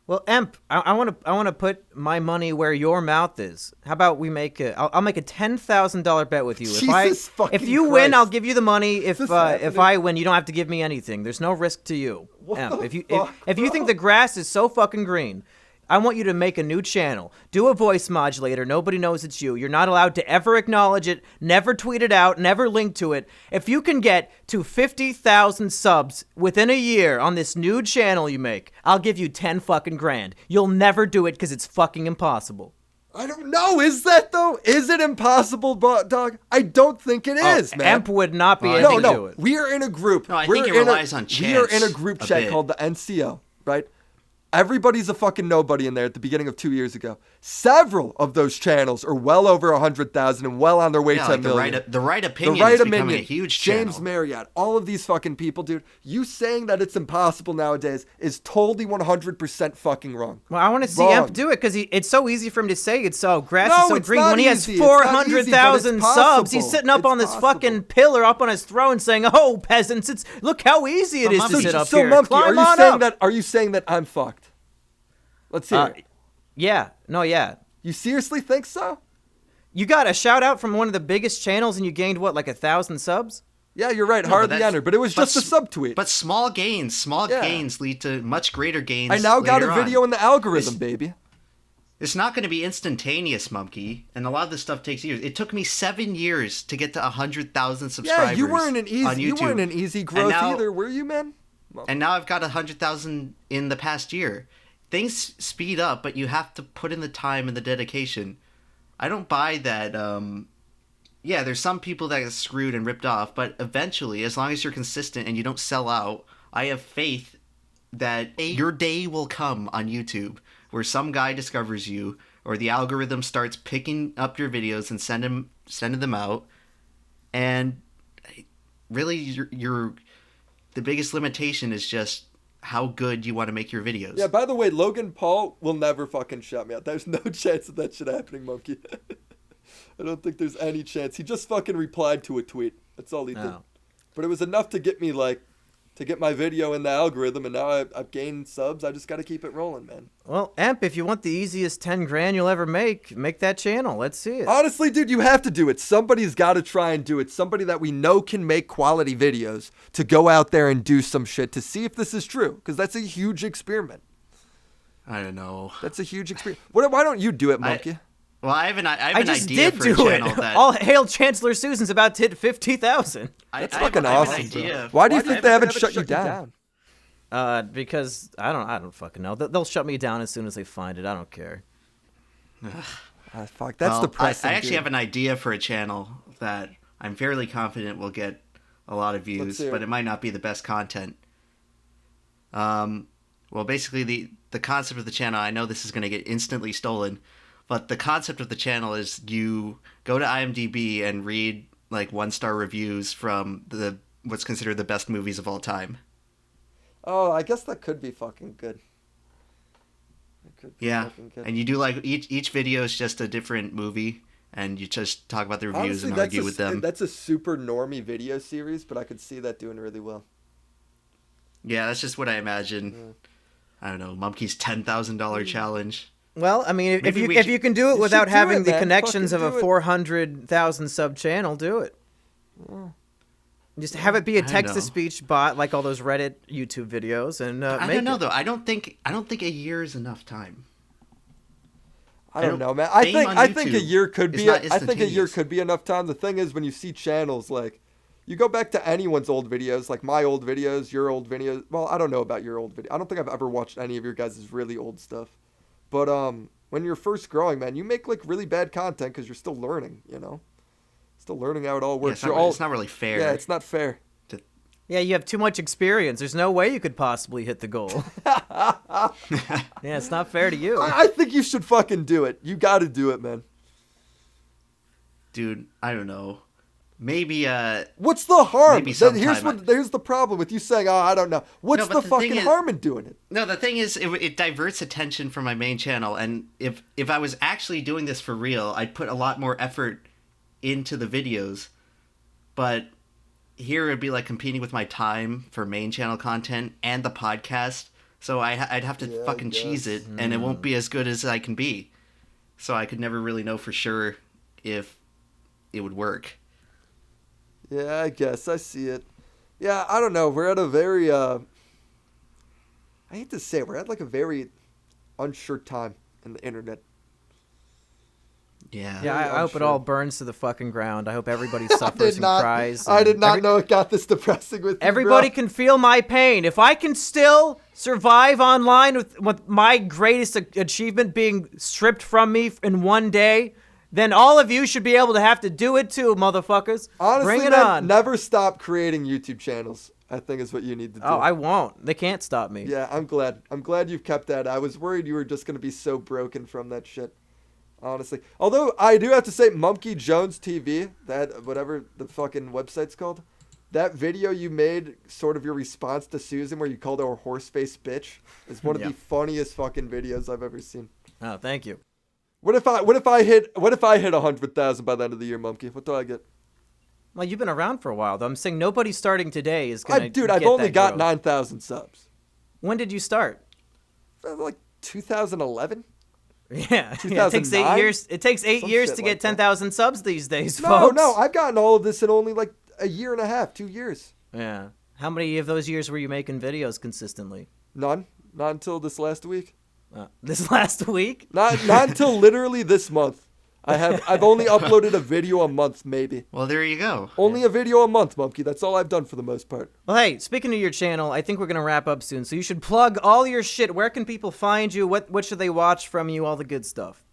Well, Emp, I want to put my money where your mouth is. How about we make I'll make a $10,000 bet with you. Jesus fucking if you Christ. win, I'll give you the money. If this happening? if I win, you don't have to give me anything. There's no risk to you. What Emp, the if you fuck, if you think the grass is so fucking green, I want you to make a new channel. Do a voice modulator. Nobody knows it's you. You're not allowed to ever acknowledge it, never tweet it out, never link to it. If you can get to 50,000 subs within a year on this new channel you make, I'll give you 10 fucking grand. You'll never do it because it's fucking impossible. I don't know. Is that, though? Is it impossible, dog? I don't think it is, man. Emp would not be Well, I able think- to do it. We are in a group. No, I We're think it in relies on We are in a chance group a chat bit. called the NCO, right? Everybody's a fucking nobody in there at the beginning of 2 years ago. Several of those channels are well over 100,000 and well on their way to like a million. The right opinion is becoming a huge channel. James Marriott, all of these fucking people, dude. You saying that it's impossible nowadays is totally 100% fucking wrong. Well, I want to see Wrong. Emp do it because it's so easy for him to say it's so grass No, is so it's green not when he has easy. It's not easy, but it's 400,000 subs. He's possible. sitting up It's on this possible. fucking pillar up on his throne saying, "Oh, peasants, look how easy it is to sit up So, here. Mumkey, Climb on up." are you saying that I'm fucked? Let's hear it. Yeah, no, yeah. You seriously think so? You got a shout out from one of the biggest channels and you gained what, like 1,000 subs? Yeah, you're right. Hardly enter, but it was just a subtweet. But small gains lead to much greater gains. I now got a later video on. in the algorithm, baby. It's not going to be instantaneous, Mumkey, and a lot of this stuff takes years. It took me 7 years to get to 100,000 subscribers. Yeah, you weren't an on YouTube. You weren't an easy growth either, were you, man? And now I've got 100,000 in the past year. Things speed up, but you have to put in the time and the dedication. I don't buy that. Yeah, there's some people that get screwed and ripped off, but eventually, as long as you're consistent and you don't sell out, I have faith that your day will come on YouTube where some guy discovers you or the algorithm starts picking up your videos and sending them out. And really, your the biggest limitation is just how good you want to make your videos. Yeah, by the way, Logan Paul will never fucking shut me out. There's no chance of that shit happening, Mumkey. I don't think there's any chance. He just fucking replied to a tweet. That's all he did. But it was enough to get me, to get my video in the algorithm, and now I've gained subs. I just got to keep it rolling, man. Well, Emp, if you want the easiest 10 grand you'll ever make that channel. Let's see it. Honestly, dude, you have to do it. Somebody's got to try and do it. Somebody that we know can make quality videos to go out there and do some shit to see if this is true, because that's a huge experiment. I don't know. That's a huge experiment. Why don't you do it, Mumkey? I have an just idea did for a do channel it. that... All hail Chancellor Susan's about to hit 50,000. That's I fucking have an awesome. idea. Why do you think they haven't shut you down? Because I don't fucking know. They'll shut me down as soon as they find it. I don't care. Fuck, that's depressing. I actually dude. have an idea for a channel that I'm fairly confident will get a lot of views, but it might not be the best content. Well, basically the concept of the channel, I know this is going to get instantly stolen, but the concept of the channel is you go to IMDb and read like 1-star reviews from what's considered the best movies of all time. Oh, I guess that could be fucking good. And you do like each video is just a different movie, and you just talk about the reviews. Honestly, and argue with them. That's a super normie video series, but I could see that doing really well. Yeah, that's just what I imagine. Yeah. I don't know, Mumkey's $10,000 challenge. Well, I mean, if you can do it without having the connections of a 400,000 sub channel, do it. Yeah. Just have it be a text-to-speech bot like all those Reddit YouTube videos, and I don't know though. I don't think a year is enough time. I don't know, man. I think a year could be. I think a year could be enough time. The thing is, when you see channels like, you go back to anyone's old videos, like my old videos, your old videos. Well, I don't know about your old video. I don't think I've ever watched any of your guys' really old stuff. But when you're first growing, man, you make like really bad content because you're still learning. You know, still learning how it all works. Yeah, it's not really fair. Yeah, it's not fair. Yeah, you have too much experience. There's no way you could possibly hit the goal. Yeah, it's not fair to you. I think you should fucking do it. You got to do it, man. Dude, I don't know. Maybe what's the harm? Maybe sometime. Here's the problem with you saying, "Oh, I don't know." What's the fucking harm in doing it? No, the thing is, it diverts attention from my main channel, and if I was actually doing this for real, I'd put a lot more effort into the videos. But here it'd be like competing with my time for main channel content and the podcast, so I'd have to fucking cheese it, and it won't be as good as I can be. So I could never really know for sure if it would work. Yeah, I guess. I see it. Yeah, I don't know. We're at a very, I hate to say it, we're at like a very unsure time in the internet. Yeah. Yeah, I hope it all burns to the fucking ground. I hope everybody suffers and cries. I did not know it got this depressing with you, everybody can feel my pain. If I can still survive online with my greatest achievement being stripped from me in one day, then all of you should be able to have to do it too, motherfuckers. Honestly, bring it man, on. Never stop creating YouTube channels. I think is what you need to do. Oh, I won't. They can't stop me. Yeah, I'm glad. I'm glad you've kept that. I was worried you were just going to be so broken from that shit. Honestly. Although, I do have to say, Mumkey Jones TV, that, whatever the fucking website's called, that video you made, sort of your response to Susan, where you called her a horse-faced bitch, is one of the funniest fucking videos I've ever seen. Oh, thank you. What if I hit 100,000 by the end of the year, Mumkey? What do I get? Well, you've been around for a while, though. I'm saying nobody starting today is gonna. Dude, I've only got 9,000 subs. When did you start? Like 2011. Yeah, it takes 8 years. It takes 8 years to get 10,000 subs these days, folks. No, I've gotten all of this in only like a year and a half, 2 years. Yeah. How many of those years were you making videos consistently? None. Not until this last week. This last week? Not until literally this month. I've only uploaded a video a month, maybe. Well, there you go. Only a video a month, Mumkey. That's all I've done for the most part. Well, hey, speaking of your channel, I think we're gonna wrap up soon, so you should plug all your shit. Where can people find you? What should they watch from you? All the good stuff.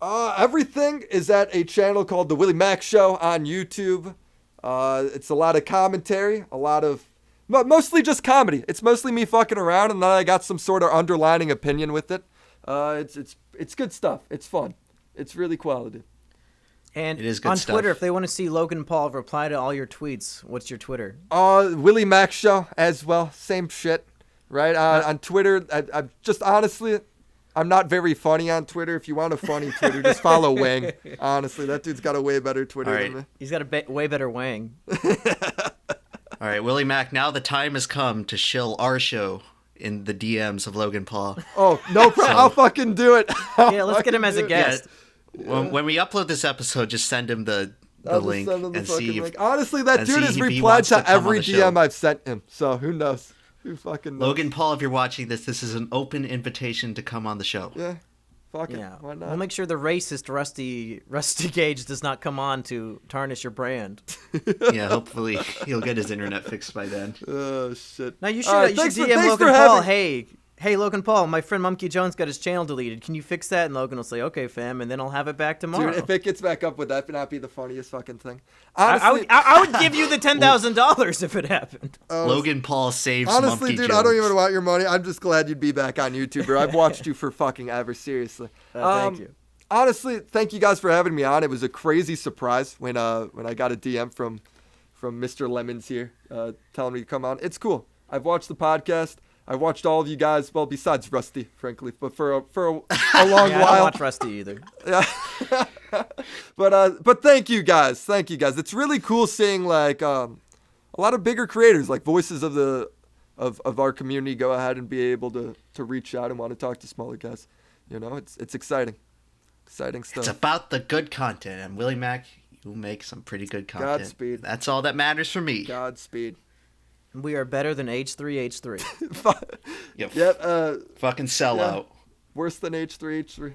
Everything is at a channel called The WillyMacShow on YouTube. It's a lot of commentary, mostly just comedy. It's mostly me fucking around, and then I got some sort of underlining opinion with it. It's good stuff. It's fun. It's really quality. And it is good on stuff. Twitter, if they want to see Logan Paul reply to all your tweets, what's your Twitter? WillyMacShow as well. Same shit, right? On Twitter, I'm just honestly, I'm not very funny on Twitter. If you want a funny Twitter, just follow Wang. Honestly, that dude's got a way better Twitter than me. He's got a way better Wang. All right, Willie Mac, now the time has come to shill our show in the DMs of Logan Paul. Oh, no problem. I'll fucking do it. Yeah, let's get him as a guest. Yeah. When we upload this episode, just send him the link and see. Link. Honestly, that dude has replied to every DM I've sent him. So who knows? Who fucking knows? Logan Paul, if you're watching this is an open invitation to come on the show. Yeah. Fuck it. Yeah. Why not? We'll make sure the racist Rusty Gage does not come on to tarnish your brand. Yeah, hopefully he'll get his internet fixed by then. Oh shit. Now you should DM Logan Paul. Hey, Logan Paul, my friend Mumkey Jones got his channel deleted. Can you fix that? And Logan will say, okay, fam, and then I'll have it back tomorrow. Dude, if it gets back up, would that not be the funniest fucking thing? Honestly, I would give you the $10,000 if it happened. Logan Paul saves honestly, Mumkey dude, Jones. I don't even want your money. I'm just glad you'd be back on YouTube, bro. I've watched you for fucking ever, seriously. Thank you. Honestly, thank you guys for having me on. It was a crazy surprise when I got a DM from Mr. Lemons here telling me to come on. It's cool. I've watched the podcast. I've watched all of you guys, well, besides Rusty, frankly, but for a long while. I don't watch Rusty either. Yeah. But thank you guys. Thank you guys. It's really cool seeing like a lot of bigger creators, like voices of our community, go ahead and be able to reach out and want to talk to smaller guys. You know, it's exciting. Exciting stuff. It's about the good content, and Willie Mac, you make some pretty good content. Godspeed. That's all that matters for me. Godspeed. We are better than H3H3. Yep. Fucking sellout. Worse than H3H3.